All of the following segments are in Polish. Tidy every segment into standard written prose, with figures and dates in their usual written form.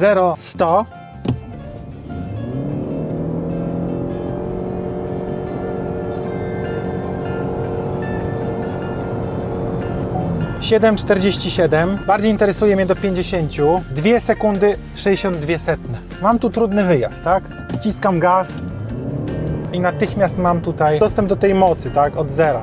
0-100. (7:47). Bardziej interesuje mnie do 50. 2 sekundy 62 setne. Mam tu trudny wyjazd, tak? Wciskam gaz i natychmiast mam tutaj dostęp do tej mocy, tak? Od zera.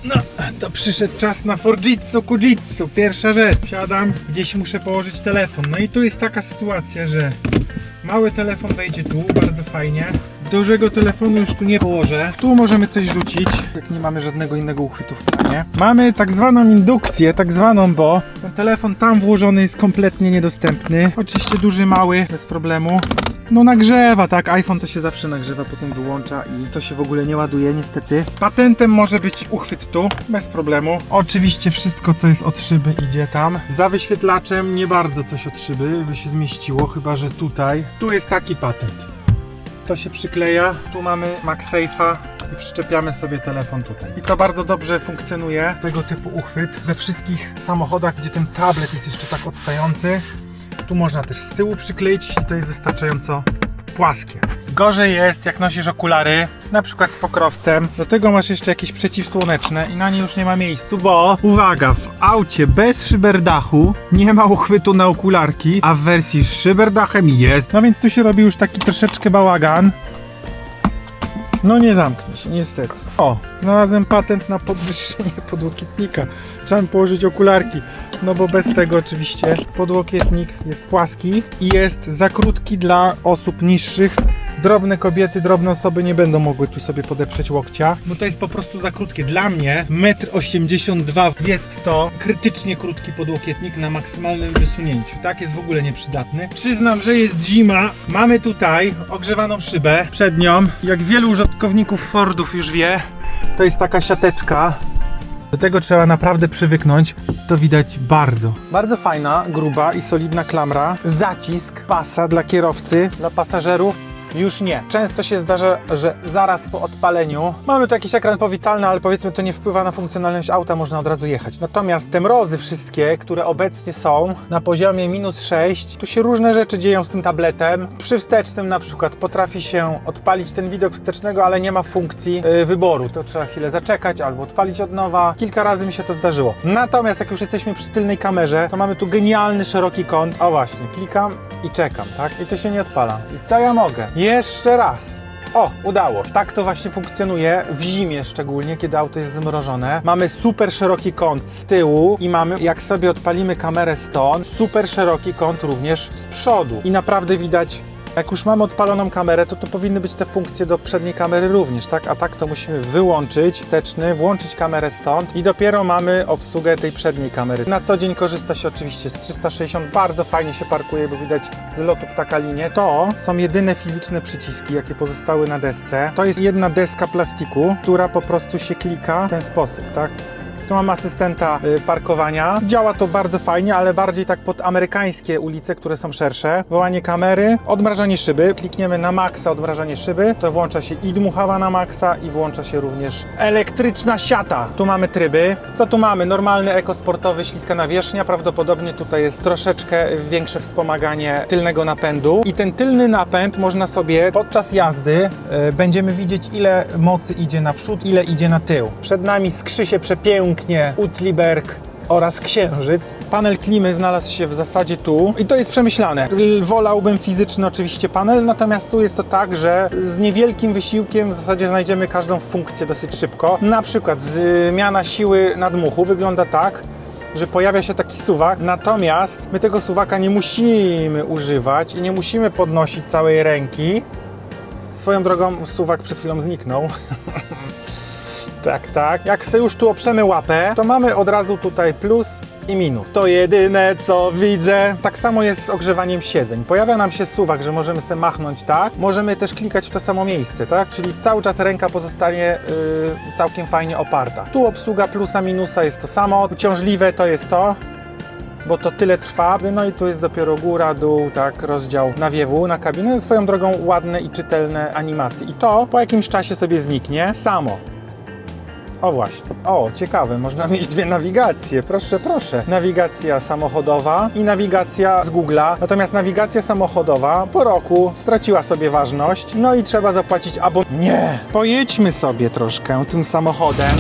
No, to przyszedł czas na Forjitsu Kujitsu. Pierwsza rzecz, wsiadam, gdzieś muszę położyć telefon. No i tu jest taka sytuacja, że mały telefon wejdzie tu, bardzo fajnie. Dużego telefonu już tu nie położę. Tu możemy coś rzucić, jak nie mamy żadnego innego uchwytu w planie. Mamy tak zwaną indukcję, bo ten telefon tam włożony jest kompletnie niedostępny. Oczywiście duży, mały, bez problemu. No nagrzewa, tak? iPhone to się zawsze nagrzewa, potem wyłącza i to się w ogóle nie ładuje, niestety. Patentem może być uchwyt tu, bez problemu. Oczywiście wszystko, co jest od szyby, idzie tam. Za wyświetlaczem nie bardzo coś od szyby by się zmieściło, chyba że tutaj. Tu jest taki patent. To się przykleja, tu mamy MagSafe'a i przyczepiamy sobie telefon tutaj. I to bardzo dobrze funkcjonuje, tego typu uchwyt. We wszystkich samochodach, gdzie ten tablet jest jeszcze tak odstający, tu można też z tyłu przykleić, jeśli to jest wystarczająco płaskie. Gorzej jest, jak nosisz okulary, na przykład z pokrowcem. Do tego masz jeszcze jakieś przeciwsłoneczne i na nie już nie ma miejscu, bo uwaga, w aucie bez szyberdachu nie ma uchwytu na okularki, a w wersji z szyberdachem jest. No więc tu się robi już taki troszeczkę bałagan. No nie zamknie się, niestety. O, znalazłem patent na podwyższenie podłokietnika. Trzeba położyć okularki, no bo bez tego oczywiście podłokietnik jest płaski i jest za krótki dla osób niższych. Drobne kobiety, drobne osoby nie będą mogły tu sobie podeprzeć łokcia, bo to jest po prostu za krótkie. Dla mnie 1,82 m jest to krytycznie krótki podłokietnik na maksymalnym wysunięciu. Tak, jest w ogóle nieprzydatny. Przyznam, że jest zima. Mamy tutaj ogrzewaną szybę przed nią. Jak wielu użytkowników Fordów już wie, to jest taka siateczka. Do tego trzeba naprawdę przywyknąć. To widać bardzo. Bardzo fajna, gruba i solidna klamra. Zacisk pasa dla kierowcy, dla pasażerów. Już nie. Często się zdarza, że zaraz po odpaleniu mamy tu jakiś ekran powitalny, ale powiedzmy to nie wpływa na funkcjonalność auta, można od razu jechać. Natomiast te mrozy wszystkie, które obecnie są na poziomie -6, tu się różne rzeczy dzieją z tym tabletem. Przy wstecznym na przykład potrafi się odpalić ten widok wstecznego, ale nie ma funkcji wyboru. To trzeba chwilę zaczekać albo odpalić od nowa. Kilka razy mi się to zdarzyło. Natomiast jak już jesteśmy przy tylnej kamerze, to mamy tu genialny szeroki kąt. O właśnie, klikam i czekam, tak? I to się nie odpala. I co ja mogę? Jeszcze raz. O, udało. Tak to właśnie funkcjonuje w zimie szczególnie, kiedy auto jest zmrożone. Mamy super szeroki kąt z tyłu i mamy, jak sobie odpalimy kamerę stąd, super szeroki kąt również z przodu. I naprawdę widać, jak już mamy odpaloną kamerę, to powinny być te funkcje do przedniej kamery również, tak? A tak to musimy wyłączyć wsteczny, włączyć kamerę stąd i dopiero mamy obsługę tej przedniej kamery. Na co dzień korzysta się oczywiście z 360, bardzo fajnie się parkuje, bo widać z lotu ptaka linię. To są jedyne fizyczne przyciski, jakie pozostały na desce. To jest jedna deska plastiku, która po prostu się klika w ten sposób, tak? Tu mam asystenta parkowania. Działa to bardzo fajnie, ale bardziej tak pod amerykańskie ulice, które są szersze. Wołanie kamery, odmrażanie szyby. Klikniemy na maksa odmrażanie szyby, to włącza się i dmuchawa na maksa i włącza się również elektryczna siata. Tu mamy tryby. Co tu mamy? Normalny ekosportowy, śliska nawierzchnia. Prawdopodobnie tutaj jest troszeczkę większe wspomaganie tylnego napędu. I ten tylny napęd można sobie podczas jazdy będziemy widzieć, ile mocy idzie naprzód, ile idzie na tył. Przed nami skrzy się przepięknie Uetliberg oraz Księżyc. Panel klimy znalazł się w zasadzie tu i to jest przemyślane. Wolałbym fizyczny oczywiście panel, natomiast tu jest to tak, że z niewielkim wysiłkiem w zasadzie znajdziemy każdą funkcję dosyć szybko. Na przykład zmiana siły nadmuchu wygląda tak, że pojawia się taki suwak, natomiast my tego suwaka nie musimy używać i nie musimy podnosić całej ręki. Swoją drogą suwak przed chwilą zniknął. Tak. Jak sobie już tu oprzemy łapę, to mamy od razu tutaj plus i minus. To jedyne, co widzę. Tak samo jest z ogrzewaniem siedzeń. Pojawia nam się suwak, że możemy sobie machnąć tak. Możemy też klikać w to samo miejsce, tak? Czyli cały czas ręka pozostanie całkiem fajnie oparta. Tu obsługa plusa, minusa jest to samo. Uciążliwe to jest to, bo to tyle trwa. No i tu jest dopiero góra, dół, tak, rozdział nawiewu na kabinę. Swoją drogą ładne i czytelne animacje. I to po jakimś czasie sobie zniknie samo. O właśnie. O, ciekawe, można mieć dwie nawigacje. Proszę, proszę. Nawigacja samochodowa i nawigacja z Google'a. Natomiast nawigacja samochodowa po roku straciła sobie ważność. No i trzeba zapłacić Nie. Pojedźmy sobie troszkę tym samochodem.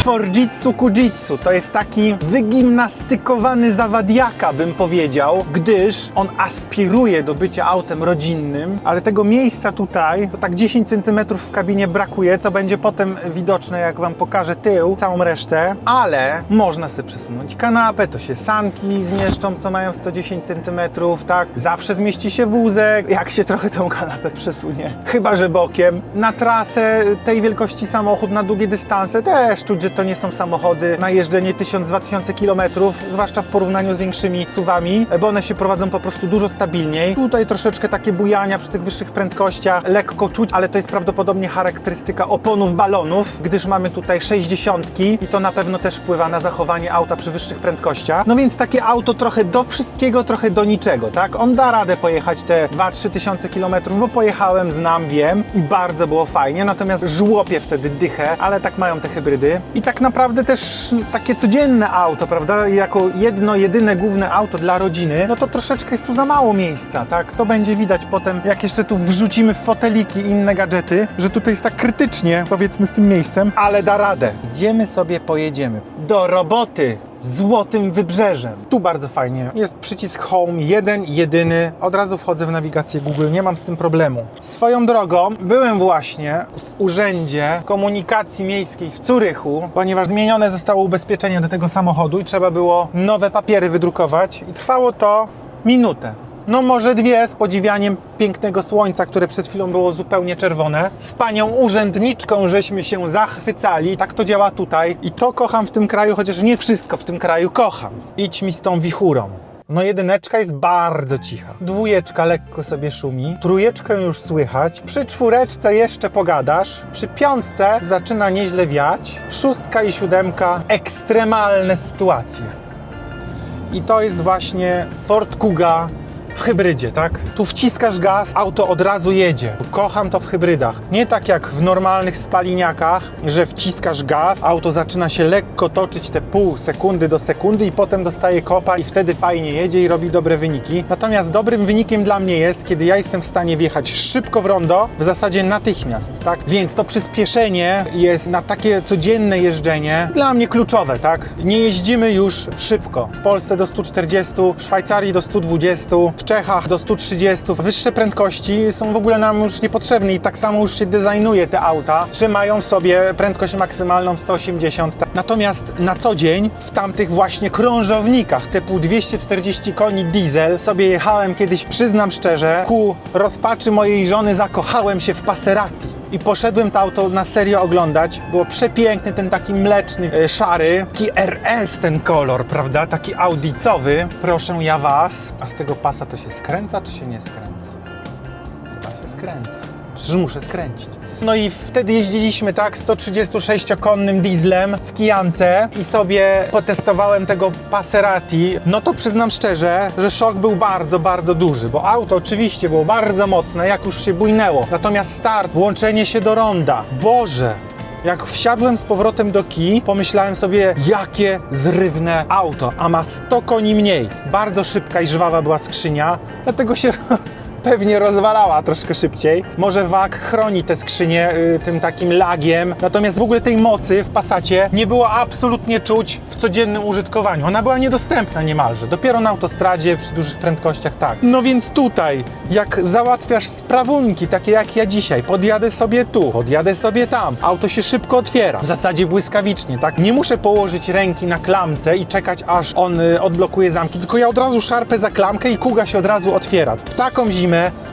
Forjitsu Kujitsu to jest taki wygimnastykowany zawadiaka, bym powiedział, gdyż on aspiruje do bycia autem rodzinnym, ale tego miejsca tutaj to tak 10 cm w kabinie brakuje, co będzie potem widoczne, jak wam pokażę tył, całą resztę, ale można sobie przesunąć kanapę, to się sanki zmieszczą, co mają 110 cm, tak? Zawsze zmieści się wózek, jak się trochę tą kanapę przesunie, chyba że bokiem. Na trasę tej wielkości samochód na długie dystanse też czuć, że to nie są samochody na jeżdżenie 1000-2000 km, zwłaszcza w porównaniu z większymi SUV-ami, bo one się prowadzą po prostu dużo stabilniej. Tutaj troszeczkę takie bujania przy tych wyższych prędkościach, lekko czuć, ale to jest prawdopodobnie charakterystyka oponów balonów, gdyż mamy tutaj 60 i to na pewno też wpływa na zachowanie auta przy wyższych prędkościach. No więc takie auto trochę do wszystkiego, trochę do niczego, tak? On da radę pojechać te 2-3 tysiące kilometrów, bo pojechałem, znam, wiem i bardzo było fajnie, natomiast żłopie wtedy dychę, ale tak mają te hybrydy. I tak naprawdę też takie codzienne auto, prawda, jako jedno, jedyne główne auto dla rodziny, no to troszeczkę jest tu za mało miejsca, tak? To będzie widać potem, jak jeszcze tu wrzucimy foteliki i inne gadżety, że tutaj jest tak krytycznie, powiedzmy, z tym miejscem, ale da radę. Idziemy sobie, pojedziemy. Do roboty! Złotym Wybrzeżem. Tu bardzo fajnie. Jest przycisk Home, jeden, jedyny. Od razu wchodzę w nawigację Google, nie mam z tym problemu. Swoją drogą, byłem właśnie w Urzędzie Komunikacji Miejskiej w Zurychu, ponieważ zmienione zostało ubezpieczenie do tego samochodu i trzeba było nowe papiery wydrukować i trwało to minutę. No może dwie, z podziwianiem pięknego słońca, które przed chwilą było zupełnie czerwone. Z panią urzędniczką żeśmy się zachwycali. Tak to działa tutaj. I to kocham w tym kraju, chociaż nie wszystko w tym kraju kocham. Idź mi z tą wichurą. No jedyneczka jest bardzo cicha. Dwójeczka lekko sobie szumi. Trójeczkę już słychać. Przy czwóreczce jeszcze pogadasz. Przy piątce zaczyna nieźle wiać. Szóstka i siódemka ekstremalne sytuacje. I to jest właśnie Ford Kuga w hybrydzie, tak? Tu wciskasz gaz, auto od razu jedzie. Kocham to w hybrydach. Nie tak jak w normalnych spaliniakach, że wciskasz gaz, auto zaczyna się lekko toczyć te pół sekundy do sekundy i potem dostaje kopa i wtedy fajnie jedzie i robi dobre wyniki. Natomiast dobrym wynikiem dla mnie jest, kiedy ja jestem w stanie wjechać szybko w rondo, w zasadzie natychmiast, tak? Więc to przyspieszenie jest na takie codzienne jeżdżenie dla mnie kluczowe, tak? Nie jeździmy już szybko. W Polsce do 140, w Szwajcarii do 120, w Czechach do 130. Wyższe prędkości są w ogóle nam już niepotrzebne i tak samo już się designuje te auta, że mają w sobie prędkość maksymalną 180. Natomiast na co dzień w tamtych właśnie krążownikach typu 240 koni diesel sobie jechałem kiedyś, przyznam szczerze, ku rozpaczy mojej żony zakochałem się w Passerati. I poszedłem to auto na serio oglądać. Było przepiękny, ten taki mleczny, szary. Taki RS ten kolor, prawda? Taki audicowy. Proszę ja was. A z tego pasa to się skręca, czy się nie skręca? Chyba się skręca. Przecież muszę skręcić. No i wtedy jeździliśmy tak 136-konnym dieslem w Kijance i sobie potestowałem tego Passerati. No to przyznam szczerze, że szok był bardzo, bardzo duży, bo auto oczywiście było bardzo mocne, jak już się bujnęło. Natomiast start, włączenie się do ronda. Boże! Jak wsiadłem z powrotem do kij, pomyślałem sobie, jakie zrywne auto, a ma 100 koni mniej. Bardzo szybka i żwawa była skrzynia, dlatego się pewnie rozwalała troszkę szybciej. Może WAG chroni te skrzynie tym takim lagiem, natomiast w ogóle tej mocy w Passacie nie było absolutnie czuć w codziennym użytkowaniu. Ona była niedostępna niemalże, dopiero na autostradzie przy dużych prędkościach tak. No więc tutaj, jak załatwiasz sprawunki, takie jak ja dzisiaj, podjadę sobie tu, podjadę sobie tam, auto się szybko otwiera, w zasadzie błyskawicznie, tak? Nie muszę położyć ręki na klamce i czekać, aż on odblokuje zamki, tylko ja od razu szarpę za klamkę i Kuga się od razu otwiera. W taką zimę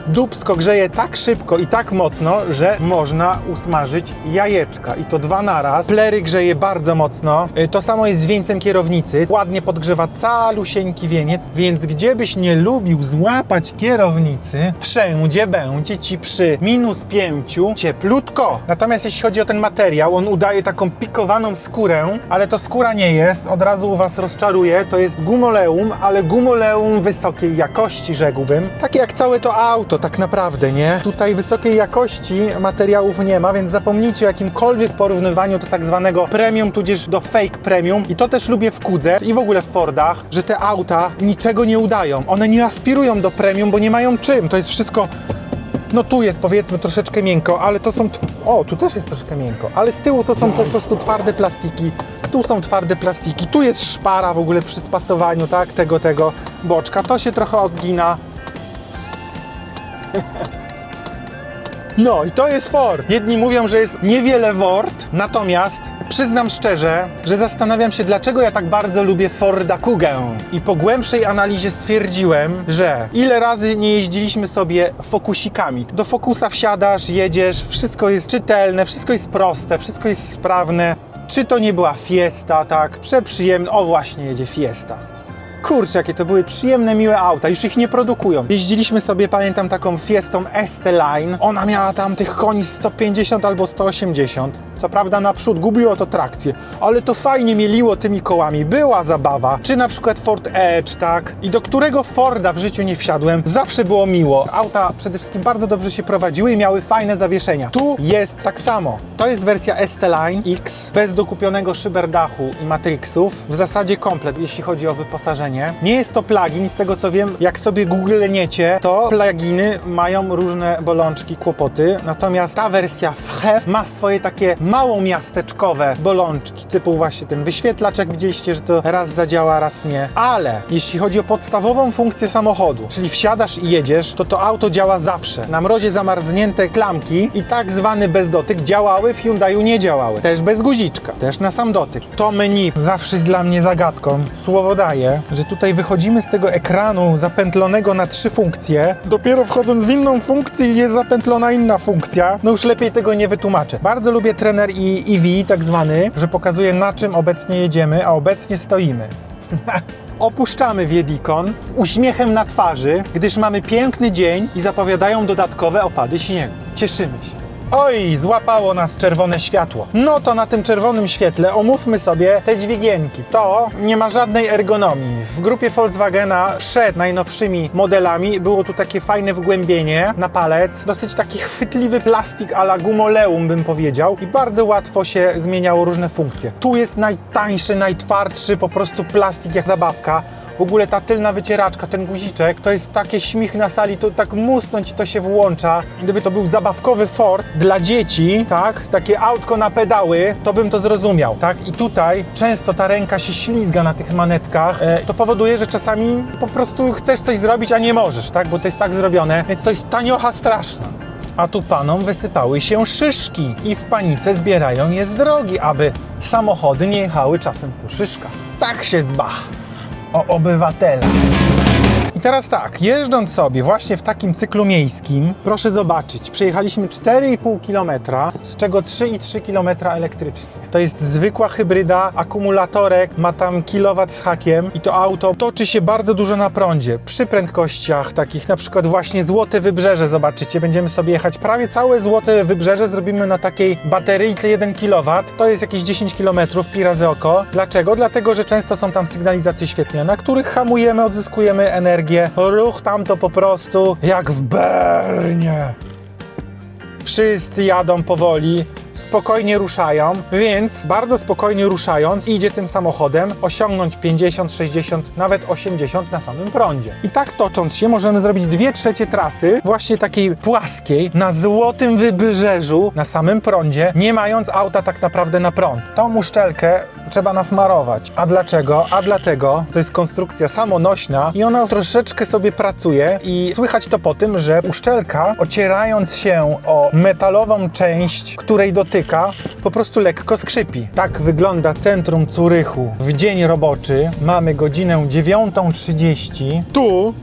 dupsko grzeje tak szybko i tak mocno, że można usmażyć jajeczka i to dwa naraz. Plery grzeje bardzo mocno. To samo jest z wieńcem kierownicy. Ładnie podgrzewa calusieńki wieniec, więc gdzie byś nie lubił złapać kierownicy, wszędzie będzie ci przy -5 cieplutko. Natomiast jeśli chodzi o ten materiał, on udaje taką pikowaną skórę, ale to skóra nie jest, od razu was rozczaruje, to jest gumoleum, ale gumoleum wysokiej jakości, rzekłbym. Takie jak całe to to auto tak naprawdę, nie? Tutaj wysokiej jakości materiałów nie ma, więc zapomnijcie o jakimkolwiek porównywaniu do tak zwanego premium, tudzież do fake premium. I to też lubię w Kudze i w ogóle w Fordach, że te auta niczego nie udają. One nie aspirują do premium, bo nie mają czym. To jest wszystko... No tu jest powiedzmy troszeczkę miękko, ale to są... O, tu też jest troszkę miękko, ale z tyłu to są po prostu twarde plastiki. Tu są twarde plastiki, tu jest szpara w ogóle przy spasowaniu, tak? Tego boczka. To się trochę odgina. No i to jest Ford. Jedni mówią, że jest niewiele wart, natomiast przyznam szczerze, że zastanawiam się, dlaczego ja tak bardzo lubię Forda Kugę. I po głębszej analizie stwierdziłem, że ile razy nie jeździliśmy sobie Focusikami. Do Focusa wsiadasz, jedziesz, wszystko jest czytelne, wszystko jest proste, wszystko jest sprawne. Czy to nie była Fiesta, tak? Przeprzyjemne. O, właśnie jedzie Fiesta. Kurczę, jakie to były przyjemne, miłe auta. Już ich nie produkują. Jeździliśmy sobie, pamiętam, taką Fiestą ST-Line. Ona miała tam tych koni 150 albo 180. Co prawda naprzód gubiło to trakcję, ale to fajnie mieliło tymi kołami. Była zabawa. Czy na przykład Ford Edge, tak? I do którego Forda w życiu nie wsiadłem, zawsze było miło. Auta przede wszystkim bardzo dobrze się prowadziły i miały fajne zawieszenia. Tu jest tak samo. To jest wersja ST-Line X, bez dokupionego szyberdachu i matrixów. W zasadzie komplet, jeśli chodzi o wyposażenie. Nie jest to plugin, z tego co wiem, jak sobie googleniecie, to pluginy mają różne bolączki, kłopoty. Natomiast ta wersja w HEV ma swoje takie mało miasteczkowe bolączki, typu właśnie ten wyświetlacz, jak widzieliście, że to raz zadziała, raz nie. Ale jeśli chodzi o podstawową funkcję samochodu, czyli wsiadasz i jedziesz, to auto działa zawsze. Na mrozie zamarznięte klamki i tak zwany bezdotyk działały, w Hyundaiu nie działały. Też bez guziczka, też na sam dotyk. To menu zawsze jest dla mnie zagadką. Słowo daję, że tutaj wychodzimy z tego ekranu zapętlonego na 3 funkcje. Dopiero wchodząc w inną funkcję jest zapętlona inna funkcja. No już lepiej tego nie wytłumaczę. Bardzo lubię trener i EV, tak zwany, że pokazuje, na czym obecnie jedziemy, a obecnie stoimy. Opuszczamy Wiedikon z uśmiechem na twarzy, gdyż mamy piękny dzień i zapowiadają dodatkowe opady śniegu. Cieszymy się. Oj, złapało nas czerwone światło. No to na tym czerwonym świetle omówmy sobie te dźwigienki. To nie ma żadnej ergonomii. W grupie Volkswagena przed najnowszymi modelami było tu takie fajne wgłębienie na palec. Dosyć taki chwytliwy plastik a la gumoleum, bym powiedział. I bardzo łatwo się zmieniało różne funkcje. Tu jest najtańszy, najtwardszy po prostu plastik jak zabawka. W ogóle ta tylna wycieraczka, ten guziczek, to jest takie śmich na sali, to tak musnąć i to się włącza. Gdyby to był zabawkowy Ford dla dzieci, tak, takie autko na pedały, to bym to zrozumiał, tak? I tutaj często ta ręka się ślizga na tych manetkach. To powoduje, że czasami po prostu chcesz coś zrobić, a nie możesz, tak? Bo to jest tak zrobione, więc to jest taniocha straszna. A tu panom wysypały się szyszki i w panice zbierają je z drogi, aby samochody nie jechały czasem po szyszkach. Tak się dba o obywatela. I teraz tak, jeżdżąc sobie właśnie w takim cyklu miejskim, proszę zobaczyć, przejechaliśmy 4,5 km, z czego 3,3 km elektrycznie. To jest zwykła hybryda, akumulatorek ma tam kilowat z hakiem i to auto toczy się bardzo dużo na prądzie. Przy prędkościach takich, na przykład właśnie Złote Wybrzeże, zobaczycie, będziemy sobie jechać prawie całe Złote Wybrzeże, zrobimy na takiej bateryjce 1 kW, to jest jakieś 10 km, pi razy oko. Dlaczego? Dlatego, że często są tam sygnalizacje świetlne, na których hamujemy, odzyskujemy energię. Ruch tam to po prostu jak w Bernie. Wszyscy jadą powoli, spokojnie ruszają, więc bardzo spokojnie ruszając idzie tym samochodem osiągnąć 50, 60, nawet 80 na samym prądzie. I tak tocząc się możemy zrobić 2/3 trasy właśnie takiej płaskiej na Złotym Wybrzeżu na samym prądzie, nie mając auta tak naprawdę na prąd. Tą uszczelkę trzeba nasmarować. A dlaczego? A dlatego, to jest konstrukcja samonośna i ona troszeczkę sobie pracuje i słychać to po tym, że uszczelka, ocierając się o metalową część, której dotyka, po prostu lekko skrzypi. Tak wygląda centrum Zurychu w dzień roboczy. Mamy godzinę 9:30. Tu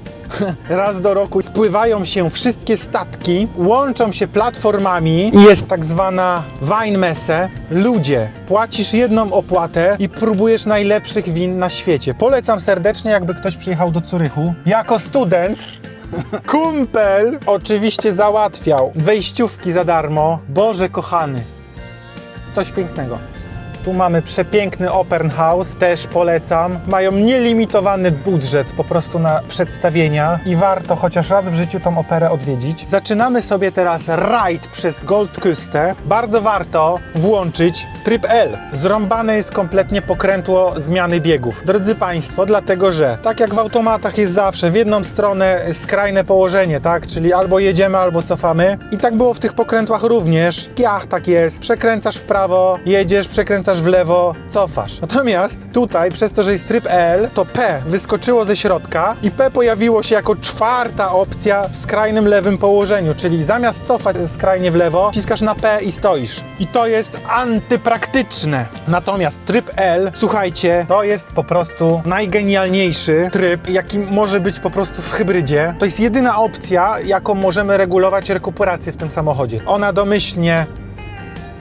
raz do roku spływają się wszystkie statki, łączą się platformami i jest tak zwana Weinmesse. Ludzie, płacisz jedną opłatę i próbujesz najlepszych win na świecie. Polecam serdecznie, jakby ktoś przyjechał do Zurychu. Jako student kumpel oczywiście załatwiał wejściówki za darmo. Boże kochany, coś pięknego. Tu mamy przepiękny Open House, też polecam. Mają nielimitowany budżet po prostu na przedstawienia i warto chociaż raz w życiu tą operę odwiedzić. Zaczynamy sobie teraz rajd przez Goldküste. Bardzo warto włączyć tryb L. Zrąbane jest kompletnie pokrętło zmiany biegów. Drodzy Państwo, dlatego że tak jak w automatach jest zawsze w jedną stronę skrajne położenie, tak? Czyli albo jedziemy, albo cofamy. I tak było w tych pokrętłach również. Kiach tak jest. Przekręcasz w prawo, jedziesz, przekręcasz w lewo, cofasz. Natomiast tutaj, przez to, że jest tryb L, to P wyskoczyło ze środka i P pojawiło się jako czwarta opcja w skrajnym lewym położeniu, czyli zamiast cofać skrajnie w lewo, wciskasz na P i stoisz. I to jest antypraktyczne. Natomiast tryb L, słuchajcie, to jest po prostu najgenialniejszy tryb, jaki może być po prostu w hybrydzie. To jest jedyna opcja, jaką możemy regulować rekuperację w tym samochodzie. Ona domyślnie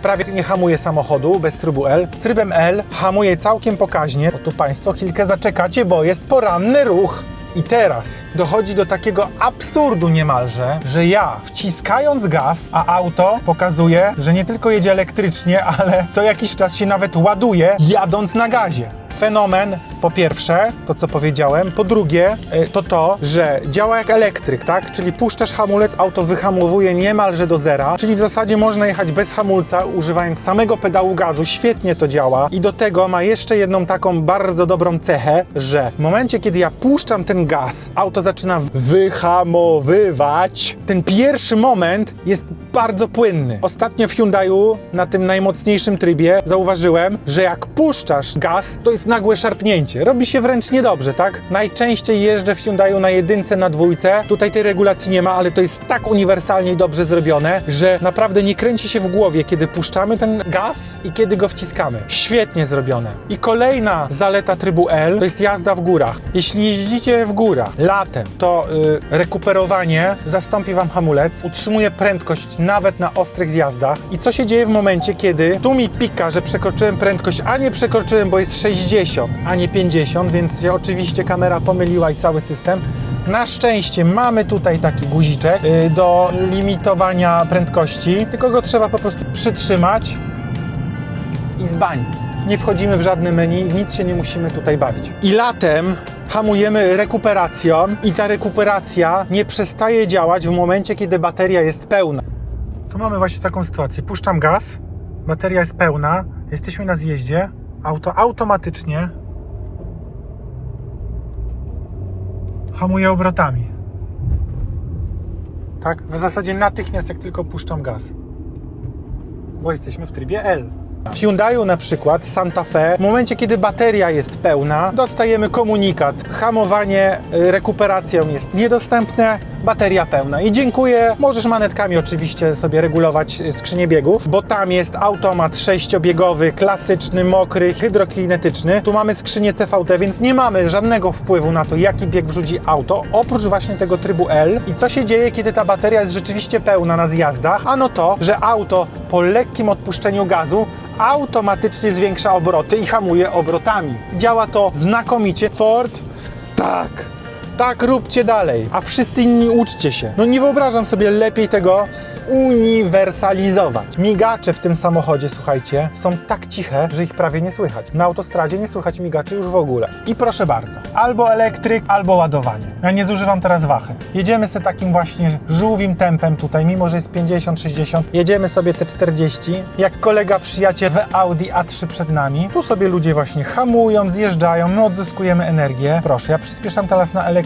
prawie nie hamuje samochodu bez trybu L. Z trybem L hamuje całkiem pokaźnie. O, tu Państwo chwilkę zaczekacie, bo jest poranny ruch. I teraz dochodzi do takiego absurdu niemalże, że ja wciskając gaz, a auto pokazuje, że nie tylko jedzie elektrycznie, ale co jakiś czas się nawet ładuje, jadąc na gazie. Fenomen, po pierwsze, to co powiedziałem, po drugie, to, że działa jak elektryk, tak? Czyli puszczasz hamulec, auto wyhamowuje niemalże do zera, czyli w zasadzie można jechać bez hamulca, używając samego pedału gazu, świetnie to działa i do tego ma jeszcze jedną taką bardzo dobrą cechę, że w momencie, kiedy ja puszczam ten gaz, auto zaczyna wyhamowywać. Ten pierwszy moment jest bardzo płynny. Ostatnio w Hyundaiu, na tym najmocniejszym trybie, zauważyłem, że jak puszczasz gaz, to jest nagłe szarpnięcie. Robi się wręcz niedobrze, tak? Najczęściej jeżdżę w Hyundaiu na jedynce, na dwójce. Tutaj tej regulacji nie ma, ale to jest tak uniwersalnie i dobrze zrobione, że naprawdę nie kręci się w głowie, kiedy puszczamy ten gaz i kiedy go wciskamy. Świetnie zrobione. I kolejna zaleta trybu L to jest jazda w górach. Jeśli jeździcie w górach latem, to rekuperowanie zastąpi Wam hamulec, utrzymuje prędkość nawet na ostrych zjazdach. I co się dzieje w momencie, kiedy tu mi pika, że przekroczyłem prędkość, a nie przekroczyłem, bo jest 60, a nie 50, więc się oczywiście kamera pomyliła i cały system. Na szczęście mamy tutaj taki guziczek do limitowania prędkości, tylko go trzeba po prostu przytrzymać i zbań. Nie wchodzimy w żadne menu, nic się nie musimy tutaj bawić. I latem hamujemy rekuperacją i ta rekuperacja nie przestaje działać w momencie, kiedy bateria jest pełna. Tu mamy właśnie taką sytuację. Puszczam gaz, bateria jest pełna, jesteśmy na zjeździe, auto automatycznie hamuje obrotami. Tak? W zasadzie natychmiast, jak tylko puszczam gaz. Bo jesteśmy w trybie L. W Hyundaiu na przykład Santa Fe, w momencie kiedy bateria jest pełna, dostajemy komunikat: hamowanie rekuperacją jest niedostępne, bateria pełna. I dziękuję, możesz manetkami oczywiście sobie regulować skrzynię biegów, bo tam jest automat 6-biegowy, klasyczny, mokry, hydrokinetyczny. Tu mamy skrzynię CVT, więc nie mamy żadnego wpływu na to, jaki bieg wrzuci auto, oprócz właśnie tego trybu L. I co się dzieje, kiedy ta bateria jest rzeczywiście pełna na zjazdach? Ano to, że auto po lekkim odpuszczeniu gazu automatycznie zwiększa obroty i hamuje obrotami. Działa to znakomicie. Ford, tak, róbcie dalej, a wszyscy inni uczcie się. No nie wyobrażam sobie lepiej tego zuniwersalizować. Migacze w tym samochodzie, słuchajcie, są tak ciche, że ich prawie nie słychać. Na autostradzie nie słychać migaczy już w ogóle. I proszę bardzo, albo elektryk, albo ładowanie. Ja nie zużywam teraz wachy. Jedziemy sobie takim właśnie żółwim tempem tutaj, mimo że jest 50-60, jedziemy sobie te 40, jak kolega przyjaciel w Audi A3 przed nami. Tu sobie ludzie właśnie hamują, zjeżdżają, my odzyskujemy energię. Proszę, ja przyspieszam teraz na elektryku,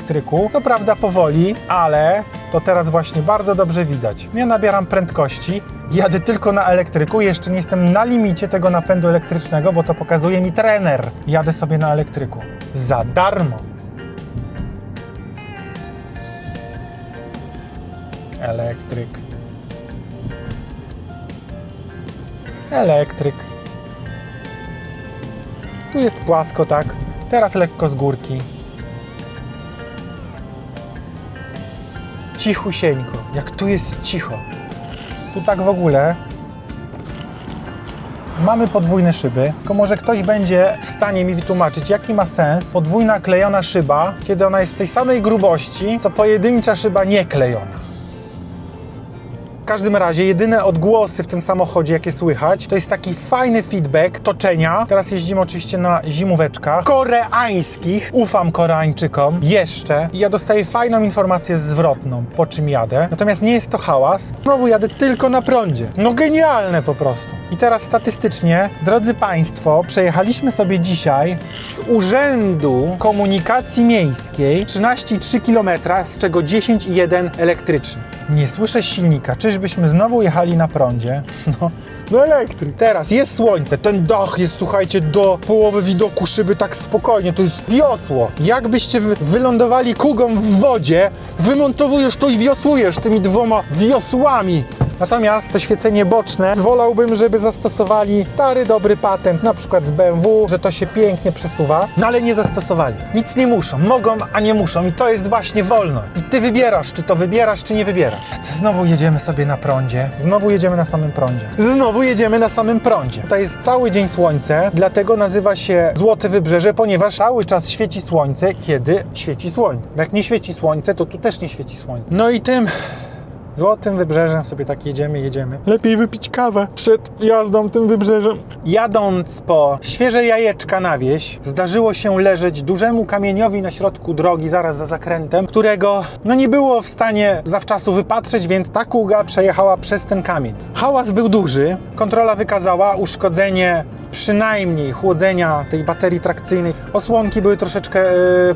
co prawda powoli, ale to teraz właśnie bardzo dobrze widać. Ja nabieram prędkości, jadę tylko na elektryku, jeszcze nie jestem na limicie tego napędu elektrycznego, bo to pokazuje mi trener. Jadę sobie na elektryku. Za darmo. Elektryk. Elektryk. Tu jest płasko, tak? Teraz lekko z górki. Cichusieńko, jak tu jest cicho. Tu tak w ogóle mamy podwójne szyby, tylko może ktoś będzie w stanie mi wytłumaczyć, jaki ma sens podwójna klejona szyba, kiedy ona jest tej samej grubości, co pojedyncza szyba nieklejona. każdym razie jedyne odgłosy w tym samochodzie, jakie słychać, to jest taki fajny feedback toczenia. Teraz jeździmy oczywiście na zimóweczkach koreańskich. Ufam Koreańczykom jeszcze. I ja dostaję fajną informację zwrotną, po czym jadę. Natomiast nie jest to hałas. Znowu jadę tylko na prądzie. No genialne po prostu. I teraz statystycznie, drodzy Państwo, przejechaliśmy sobie dzisiaj z Urzędu Komunikacji Miejskiej 13,3 km, z czego 10,1 elektryczny. Nie słyszę silnika. Czyżbyśmy znowu jechali na prądzie? No elektryk. Teraz jest słońce, ten dach jest, słuchajcie, do połowy widoku szyby tak spokojnie, to jest wiosło. Jakbyście wylądowali kugą w wodzie, wymontowujesz to i wiosłujesz tymi dwoma wiosłami. Natomiast to świecenie boczne, wolałbym, żeby zastosowali stary, dobry patent, na przykład z BMW, że to się pięknie przesuwa, no ale nie zastosowali. Nic nie muszą, mogą, a nie muszą i to jest właśnie wolno. I ty wybierasz, czy to wybierasz, czy nie wybierasz. Znowu jedziemy sobie na prądzie, znowu jedziemy na samym prądzie. Znowu jedziemy na samym prądzie. To jest cały dzień słońce, dlatego nazywa się Złote Wybrzeże, ponieważ cały czas świeci słońce, kiedy świeci słońce. Jak nie świeci słońce, to tu też nie świeci słońce. No i tym Złotym Wybrzeżem sobie tak jedziemy. Lepiej wypić kawę przed jazdą tym wybrzeżem. Jadąc po świeże jajeczka na wieś, zdarzyło się leżeć dużemu kamieniowi na środku drogi, zaraz za zakrętem, którego nie było w stanie zawczasu wypatrzeć, więc ta kuga przejechała przez ten kamień. Hałas był duży, kontrola wykazała uszkodzenie przynajmniej chłodzenia tej baterii trakcyjnej. Osłonki były troszeczkę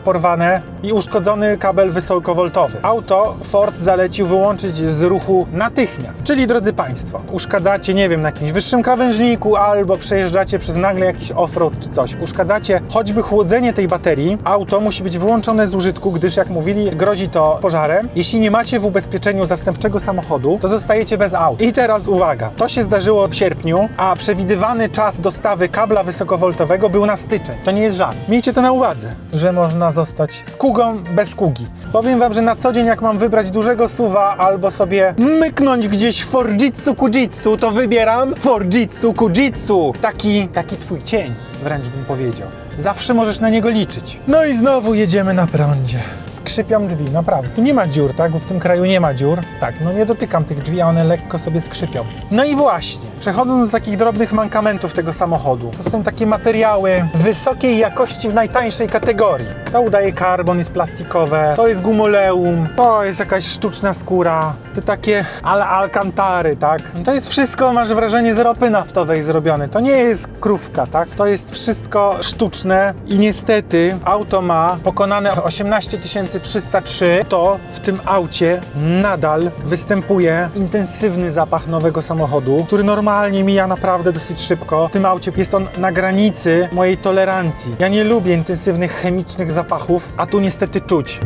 porwane i uszkodzony kabel wysokowoltowy. Auto Ford zalecił wyłączyć z ruchu natychmiast. Czyli, drodzy Państwo, uszkadzacie, nie wiem, na jakimś wyższym krawężniku albo przejeżdżacie przez nagle jakiś offroad czy coś. Uszkadzacie choćby chłodzenie tej baterii. Auto musi być wyłączone z użytku, gdyż, jak mówili, grozi to pożarem. Jeśli nie macie w ubezpieczeniu zastępczego samochodu, to zostajecie bez auta. I teraz uwaga, to się zdarzyło w sierpniu, a przewidywany czas dostawy kabla wysokowoltowego był na styczeń. To nie jest żart. Miejcie to na uwadze, że można zostać z kugą bez kugi. Powiem Wam, że na co dzień, jak mam wybrać dużego SUV-a albo sobie myknąć gdzieś Fordjitsu Kujitsu, to wybieram Fordjitsu Kujitsu. Taki twój cień, wręcz bym powiedział. Zawsze możesz na niego liczyć. No i znowu jedziemy na prądzie. Skrzypią drzwi, naprawdę. Tu nie ma dziur, tak? Bo w tym kraju nie ma dziur. Tak, nie dotykam tych drzwi, a one lekko sobie skrzypią. No i właśnie, przechodząc do takich drobnych mankamentów tego samochodu. To są takie materiały wysokiej jakości w najtańszej kategorii. To udaje karbon, jest plastikowe, to jest gumoleum, to jest jakaś sztuczna skóra, te takie alcantary, tak? To jest wszystko, masz wrażenie, z ropy naftowej zrobione. To nie jest krówka, tak? To jest wszystko sztuczne i niestety auto ma pokonane 18 303. To w tym aucie nadal występuje intensywny zapach nowego samochodu, który normalnie mija naprawdę dosyć szybko. W tym aucie jest on na granicy mojej tolerancji. Ja nie lubię intensywnych chemicznych zapachów, a tu niestety czuć.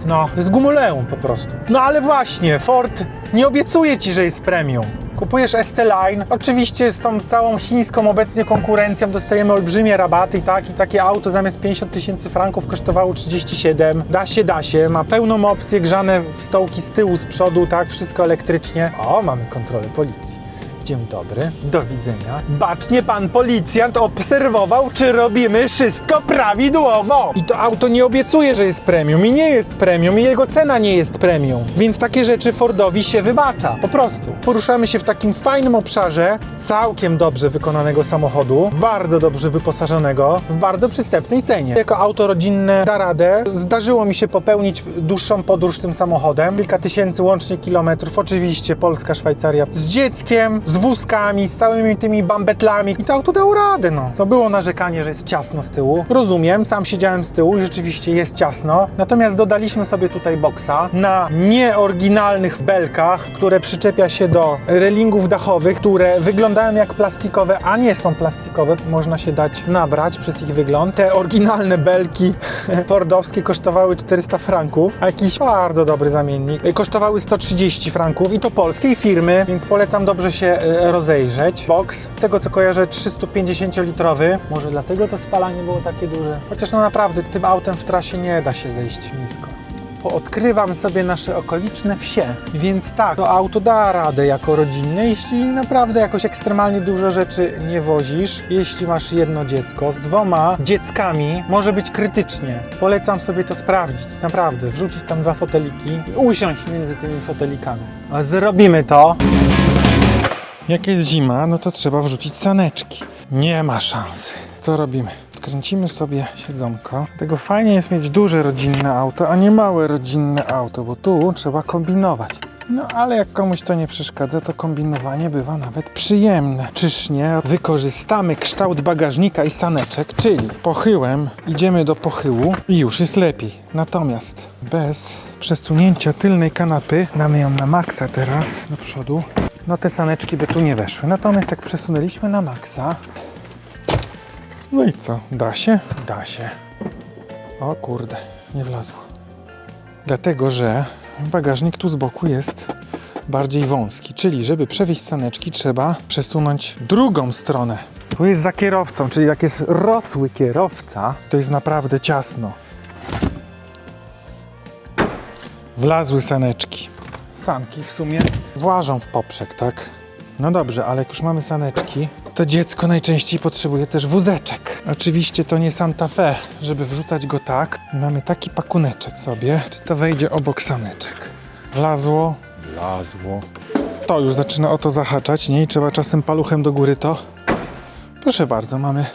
To jest gumoleum po prostu. No ale właśnie, Ford nie obiecuje Ci, że jest premium. Kupujesz ST-Line, oczywiście z tą całą chińską obecnie konkurencją dostajemy olbrzymie rabaty i takie auto zamiast 50 000 franków kosztowało 37. Da się, ma pełną opcję, grzane w stołki z tyłu, z przodu, tak, wszystko elektrycznie. O, mamy kontrolę policji. Dzień dobry, do widzenia. Bacznie pan policjant obserwował, czy robimy wszystko prawidłowo. I to auto nie obiecuje, że jest premium i nie jest premium i jego cena nie jest premium. Więc takie rzeczy Fordowi się wybacza, po prostu. Poruszamy się w takim fajnym obszarze całkiem dobrze wykonanego samochodu, bardzo dobrze wyposażonego, w bardzo przystępnej cenie. Jako auto rodzinne da radę. Zdarzyło mi się popełnić dłuższą podróż tym samochodem. Kilka tysięcy łącznie kilometrów, oczywiście Polska, Szwajcaria, z dzieckiem, z wózkami, z całymi tymi bambetlami i to auto dało radę, To było narzekanie, że jest ciasno z tyłu. Rozumiem, sam siedziałem z tyłu i rzeczywiście jest ciasno. Natomiast dodaliśmy sobie tutaj boksa na nieoryginalnych belkach, które przyczepia się do relingów dachowych, które wyglądają jak plastikowe, a nie są plastikowe. Można się dać nabrać przez ich wygląd. Te oryginalne belki fordowskie kosztowały 400 franków, a jakiś bardzo dobry zamiennik kosztowały 130 franków i to polskiej firmy, więc polecam dobrze się rozejrzeć. Boks, tego co kojarzę, 350-litrowy. Może dlatego to spalanie było takie duże. Chociaż naprawdę tym autem w trasie nie da się zejść nisko. poodkrywam sobie nasze okoliczne wsie. Więc tak, to auto da radę jako rodzinne, jeśli naprawdę jakoś ekstremalnie dużo rzeczy nie wozisz. Jeśli masz jedno dziecko, z 2 dzieckami może być krytycznie. Polecam sobie to sprawdzić, naprawdę. Wrzucić tam 2 foteliki i usiąść między tymi fotelikami. A zrobimy to. Jak jest zima, no to trzeba wrzucić saneczki. Nie ma szansy. Co robimy? Kręcimy sobie siedzonko. Dlatego fajnie jest mieć duże rodzinne auto, a nie małe rodzinne auto, bo tu trzeba kombinować. No ale jak komuś to nie przeszkadza, to kombinowanie bywa nawet przyjemne. Czyż nie? Wykorzystamy kształt bagażnika i saneczek, czyli pochyłem, idziemy do pochyłu i już jest lepiej. Natomiast bez przesunięcia tylnej kanapy, damy ją na maksa teraz do przodu, no te saneczki by tu nie weszły. Natomiast jak przesunęliśmy na maksa, no i co? Da się? Da się. O kurde, nie wlazło. Dlatego, że bagażnik tu z boku jest bardziej wąski, czyli żeby przewieźć saneczki, trzeba przesunąć drugą stronę. Tu jest za kierowcą, czyli jak jest rosły kierowca, to jest naprawdę ciasno. Wlazły saneczki. Sanki w sumie włażą w poprzek, tak? No dobrze, ale jak już mamy saneczki, to dziecko najczęściej potrzebuje też wózeczek. Oczywiście to nie Santa Fe, żeby wrzucać go tak. Mamy taki pakuneczek sobie. Czy to wejdzie obok saneczek? Wlazło. Wlazło. To już zaczyna o to zahaczać, nie? I trzeba czasem paluchem do góry to. Proszę bardzo, mamy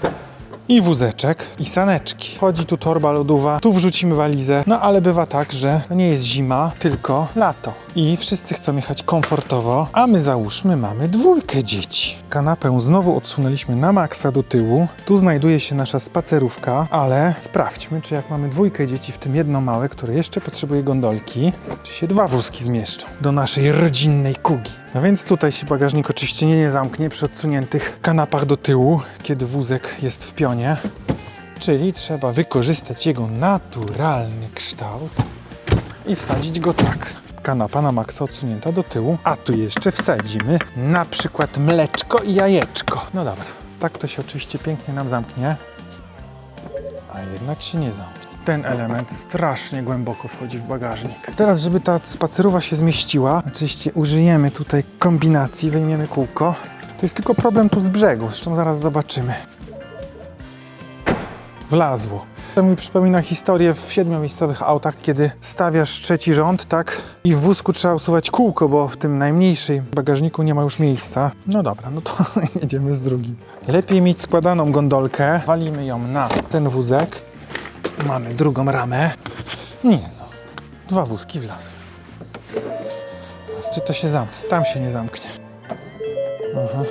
i wózeczek, i saneczki. Chodzi tu torba lodowa, tu wrzucimy walizę. No ale bywa tak, że to nie jest zima, tylko lato. I wszyscy chcą jechać komfortowo, a my załóżmy mamy 2 dzieci. Kanapę znowu odsunęliśmy na maksa do tyłu. Tu znajduje się nasza spacerówka, ale sprawdźmy, czy jak mamy 2 dzieci, w tym jedno małe, które jeszcze potrzebuje gondolki, czy się 2 wózki zmieszczą do naszej rodzinnej kugi. No więc tutaj się bagażnik oczywiście nie zamknie przy odsuniętych kanapach do tyłu, kiedy wózek jest w pionie. Czyli trzeba wykorzystać jego naturalny kształt i wsadzić go tak. Kanapa na maksa odsunięta do tyłu, a tu jeszcze wsadzimy na przykład mleczko i jajeczko. No dobra, tak to się oczywiście pięknie nam zamknie, a jednak się nie zamknie. Ten element strasznie głęboko wchodzi w bagażnik. Teraz, żeby ta spacerowa się zmieściła, oczywiście użyjemy tutaj kombinacji, wyjmiemy kółko. To jest tylko problem tu z brzegu, zresztą zaraz zobaczymy. Wlazło. To mi przypomina historię w 7-miejscowych autach, kiedy stawiasz 3. rząd, tak? I w wózku trzeba usuwać kółko, bo w tym najmniejszym bagażniku nie ma już miejsca. No dobra, no to jedziemy z drugim. Lepiej mieć składaną gondolkę. Walimy ją na ten wózek. Mamy drugą ramę. Nie no, 2 wózki wlazły. Czy to się zamknie? Tam się nie zamknie. Aha.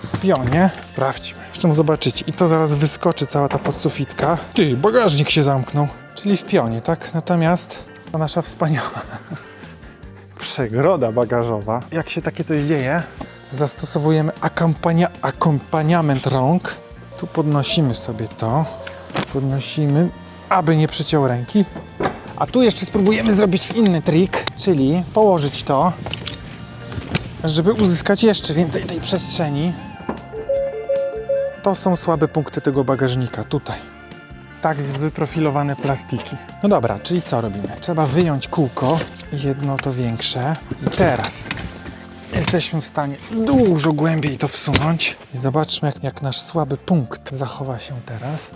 W pionie. Sprawdźmy. Zresztą zobaczycie. I to zaraz wyskoczy cała ta podsufitka. Ty, bagażnik się zamknął. Czyli w pionie, tak? Natomiast to nasza wspaniała przegroda bagażowa. Jak się takie coś dzieje, zastosowujemy akompaniament rąk. Tu podnosimy sobie to. Podnosimy, aby nie przyciął ręki. A tu jeszcze spróbujemy zrobić inny trik, czyli położyć to, żeby uzyskać jeszcze więcej tej przestrzeni. To są słabe punkty tego bagażnika, tutaj. Tak wyprofilowane plastiki. No dobra, czyli co robimy? Trzeba wyjąć kółko, jedno to większe. I teraz jesteśmy w stanie dużo głębiej to wsunąć. I zobaczmy, jak nasz słaby punkt zachowa się teraz.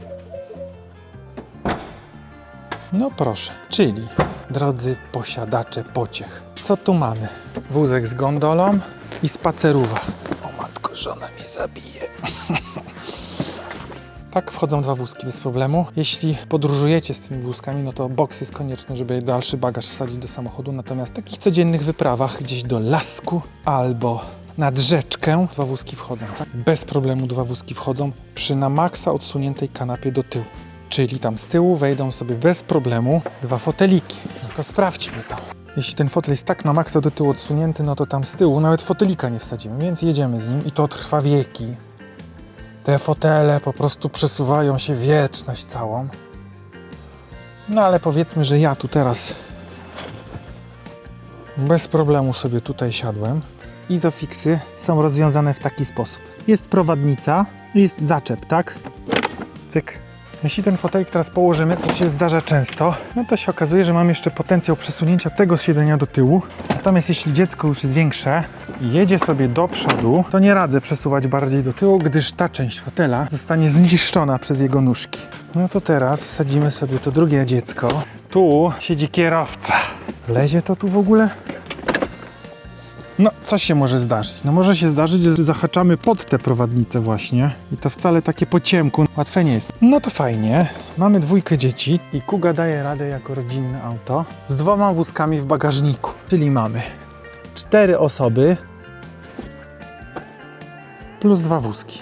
No proszę, czyli drodzy posiadacze pociech, co tu mamy? Wózek z gondolą i spacerówa. O matko, żona mnie zabije. Tak wchodzą 2 wózki bez problemu. Jeśli podróżujecie z tymi wózkami, no to boks jest konieczny, żeby dalszy bagaż wsadzić do samochodu. Natomiast w takich codziennych wyprawach gdzieś do lasku albo nad rzeczkę 2 wózki wchodzą. Tak? Bez problemu 2 wózki wchodzą przy na maksa odsuniętej kanapie do tyłu. Czyli tam z tyłu wejdą sobie bez problemu 2 foteliki. No to sprawdźmy to. Jeśli ten fotel jest tak na maksa do tyłu odsunięty, no to tam z tyłu nawet fotelika nie wsadzimy, więc jedziemy z nim i to trwa wieki. Te fotele po prostu przesuwają się wieczność całą. No ale powiedzmy, że ja tu teraz bez problemu sobie tutaj siadłem. Izofiksy są rozwiązane w taki sposób. Jest prowadnica, jest zaczep, tak? Cyk. Jeśli ten fotelik teraz położymy, co się zdarza często, no to się okazuje, że mam jeszcze potencjał przesunięcia tego siedzenia do tyłu. Natomiast jeśli dziecko już jest większe i jedzie sobie do przodu, to nie radzę przesuwać bardziej do tyłu, gdyż ta część fotela zostanie zniszczona przez jego nóżki. No to teraz wsadzimy sobie to drugie dziecko. Tu siedzi kierowca. Lezie to tu w ogóle? No, co się może zdarzyć? No może się zdarzyć, że zahaczamy pod tę prowadnicę właśnie i to wcale takie po ciemku łatwe nie jest. No to fajnie, mamy 2 dzieci i Kuga daje radę jako rodzinne auto z 2 wózkami w bagażniku, czyli mamy 4 osoby plus 2 wózki.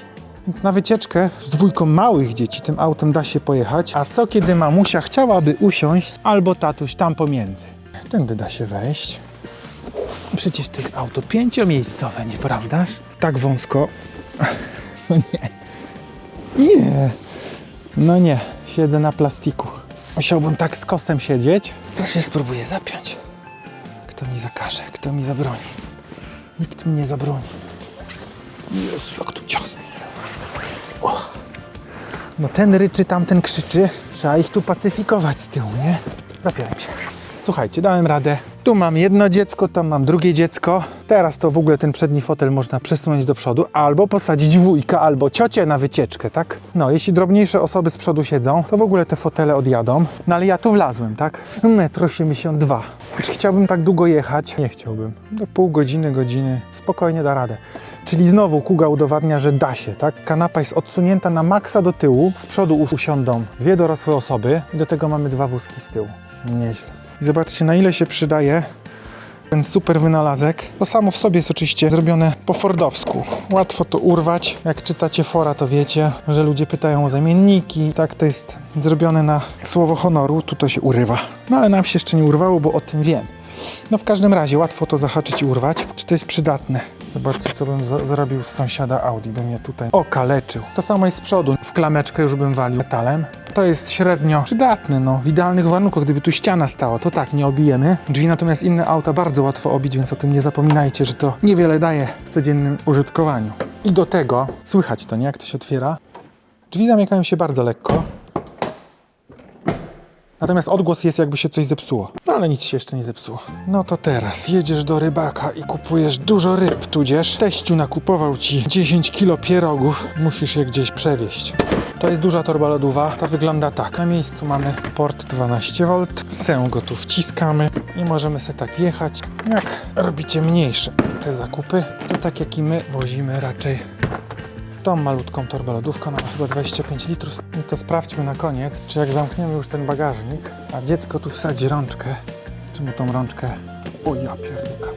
Więc na wycieczkę z 2 małych dzieci tym autem da się pojechać, a co kiedy mamusia chciałaby usiąść albo tatuś tam pomiędzy? Tędy da się wejść. Przecież to jest auto 5-miejscowe, nieprawdaż? Tak wąsko. No nie. Nie. No nie. Siedzę na plastiku. Musiałbym tak z kosem siedzieć. To się spróbuję zapiąć. Kto mi zakaże? Kto mi zabroni? Nikt mi nie zabroni. Jezu, jak tu ciasno. No ten ryczy, tamten krzyczy. Trzeba ich tu pacyfikować z tyłu, nie? Zapiąłem się. Słuchajcie, dałem radę. Tu mam jedno dziecko, tam mam drugie dziecko. Teraz to w ogóle ten przedni fotel można przesunąć do przodu, albo posadzić wujka, albo ciocię na wycieczkę, tak? No, jeśli drobniejsze osoby z przodu siedzą, to w ogóle te fotele odjadą. No ale ja tu wlazłem, tak? 1,82 m. Czy chciałbym tak długo jechać? Nie chciałbym. Do pół godziny, godziny. Spokojnie da radę. Czyli znowu Kuga udowadnia, że da się, tak? Kanapa jest odsunięta na maksa do tyłu. Z przodu usiądą 2 dorosłe osoby i do tego mamy 2 wózki z tyłu. Nieźle. I zobaczcie, na ile się przydaje ten super wynalazek. To samo w sobie jest oczywiście zrobione po fordowsku. Łatwo to urwać. Jak czytacie fora, to wiecie, że ludzie pytają o zamienniki. Tak, to jest zrobione na słowo honoru. Tu to się urywa. No ale nam się jeszcze nie urwało, bo o tym wiem. No w każdym razie łatwo to zahaczyć i urwać. Czy to jest przydatne? Zobaczcie, co bym zrobił z sąsiada Audi. By mnie tutaj okaleczył. To samo jest z przodu. W klameczkę już bym walił metalem. To jest średnio przydatne, no. W idealnych warunkach, gdyby tu ściana stała, to tak, nie obijemy. Drzwi natomiast inne auta bardzo łatwo obić, więc o tym nie zapominajcie, że to niewiele daje w codziennym użytkowaniu. I do tego, słychać to, nie? Jak to się otwiera. Drzwi zamykają się bardzo lekko. Natomiast odgłos jest, jakby się coś zepsuło. No ale nic się jeszcze nie zepsuło. No to teraz jedziesz do rybaka i kupujesz dużo ryb, tudzież teściu nakupował ci 10 kilo pierogów. Musisz je gdzieś przewieźć. To jest duża torba lodowa. To wygląda tak. Na miejscu mamy port 12V. Sę go tu wciskamy i możemy sobie tak jechać. Jak robicie mniejsze te zakupy, to tak jak i my wozimy raczej tą malutką torbę lodówkę, ona ma chyba 25 litrów. I to sprawdźmy na koniec, czy jak zamkniemy już ten bagażnik, a dziecko tu wsadzi rączkę, czy mu tą rączkę... O ja pierduka.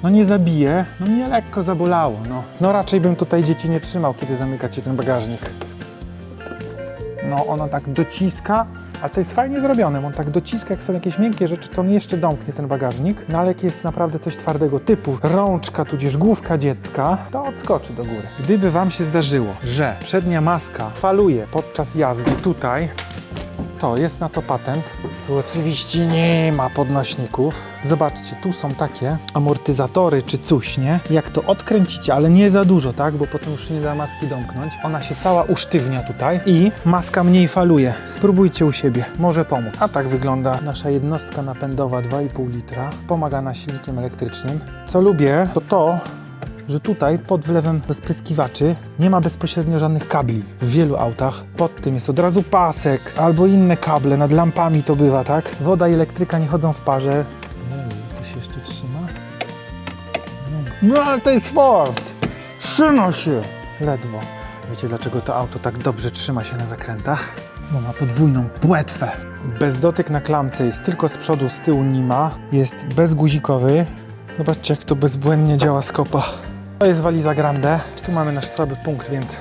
No nie zabije, no mnie lekko zabolało, no. No raczej bym tutaj dzieci nie trzymał, kiedy zamykacie ten bagażnik. No ono tak dociska, a to jest fajnie zrobione, on tak dociska, jak są jakieś miękkie rzeczy, to on jeszcze domknie ten bagażnik. No ale jak jest naprawdę coś twardego typu rączka, tudzież główka dziecka, to odskoczy do góry. Gdyby wam się zdarzyło, że przednia maska faluje podczas jazdy tutaj, to jest na to patent. Tu oczywiście nie ma podnośników. Zobaczcie, tu są takie amortyzatory czy coś, nie? Jak to odkręcicie, ale nie za dużo, tak? Bo potem już nie da maski domknąć. Ona się cała usztywnia tutaj i maska mniej faluje. Spróbujcie u siebie, może pomóc. A tak wygląda nasza jednostka napędowa 2,5 litra, pomagana silnikiem elektrycznym. Co lubię, to że tutaj pod wlewem rozpryskiwaczy nie ma bezpośrednio żadnych kabli. W wielu autach pod tym jest od razu pasek albo inne kable, nad lampami to bywa, tak? Woda i elektryka nie chodzą w parze. To się jeszcze trzyma? No ale to jest Ford! Trzyma się! Ledwo. Wiecie dlaczego to auto tak dobrze trzyma się na zakrętach? Bo ma podwójną płetwę. Bezdotyk na klamce jest tylko z przodu, z tyłu nie ma. Jest bezguzikowy. Zobaczcie, jak to bezbłędnie działa skopa. To jest waliza grande. Tu mamy nasz słaby punkt, więc...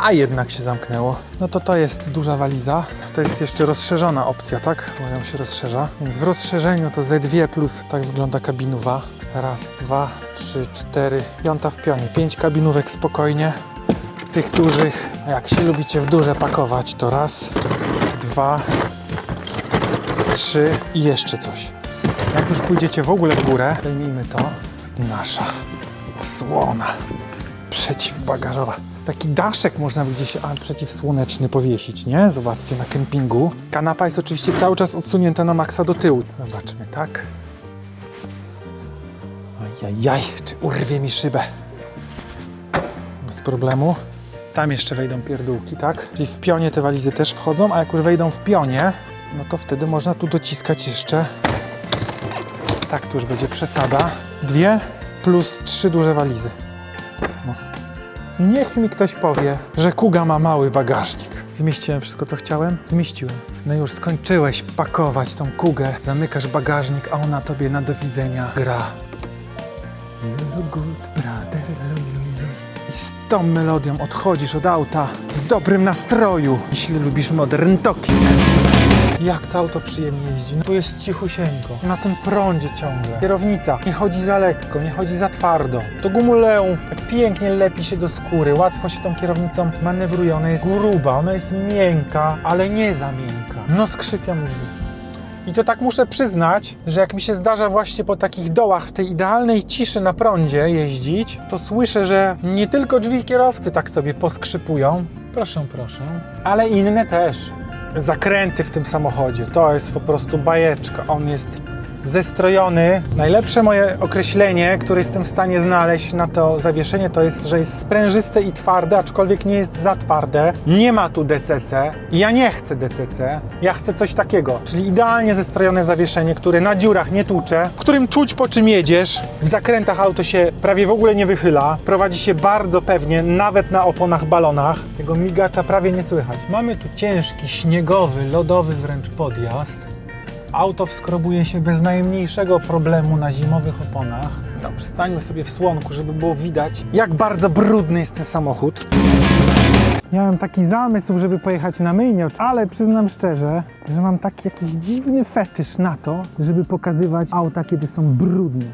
A jednak się zamknęło. No to jest duża waliza. To jest jeszcze rozszerzona opcja, tak? Bo ją się rozszerza. Więc w rozszerzeniu to Z2 plus tak wygląda kabinowa. Raz, 2, 3, 4. Piąta w pionie. 5 kabinówek spokojnie. Tych dużych. Jak się lubicie w duże pakować, to raz, 2, 3 i jeszcze coś. Jak już pójdziecie w ogóle w górę, zdejmijmy to. Nasza osłona przeciwbagażowa. Taki daszek można by gdzieś przeciwsłoneczny powiesić, nie? Zobaczcie, na kempingu. Kanapa jest oczywiście cały czas odsunięta na maksa do tyłu. Zobaczmy, tak? Ajajaj, czy urwie mi szybę? Bez problemu. Tam jeszcze wejdą pierdółki, tak? Czyli w pionie te walizy też wchodzą, a jak już wejdą w pionie, no to wtedy można tu dociskać jeszcze. Tak, tu już będzie przesada. 2 plus 3 duże walizy. No. Niech mi ktoś powie, że Kuga ma mały bagażnik. Zmieściłem wszystko, co chciałem? Zmieściłem. No już skończyłeś pakować tą Kugę, zamykasz bagażnik, a ona tobie na do widzenia gra. You look good, brother, i z tą melodią odchodzisz od auta w dobrym nastroju, jeśli lubisz modern talking. Jak to auto przyjemnie jeździ. No tu jest cichusieńko, na tym prądzie ciągle. Kierownica nie chodzi za lekko, nie chodzi za twardo. To gumuleum tak pięknie lepi się do skóry, łatwo się tą kierownicą manewruje. Ona jest gruba, ona jest miękka, ale nie za miękka. No skrzypia mówi. I to tak muszę przyznać, że jak mi się zdarza właśnie po takich dołach w tej idealnej ciszy na prądzie jeździć, to słyszę, że nie tylko drzwi kierowcy tak sobie poskrzypują. Proszę, proszę. Ale inne też. Zakręty w tym samochodzie, to jest po prostu bajeczka. On jest zestrojony. Najlepsze moje określenie, które jestem w stanie znaleźć na to zawieszenie, to jest, że jest sprężyste i twarde, aczkolwiek nie jest za twarde. Nie ma tu DCC i ja nie chcę DCC, ja chcę coś takiego, czyli idealnie zestrojone zawieszenie, które na dziurach nie tłucze, w którym czuć, po czym jedziesz. W zakrętach auto się prawie w ogóle nie wychyla, prowadzi się bardzo pewnie, nawet na oponach, balonach. Tego migacza prawie nie słychać. Mamy tu ciężki, śniegowy, lodowy wręcz podjazd. Auto wskrobuje się bez najmniejszego problemu na zimowych oponach. Dobrze, stańmy sobie w słonku, żeby było widać, jak bardzo brudny jest ten samochód. Miałem taki zamysł, żeby pojechać na myjnię, ale przyznam szczerze, że mam taki jakiś dziwny fetysz na to, żeby pokazywać auta, kiedy są brudne.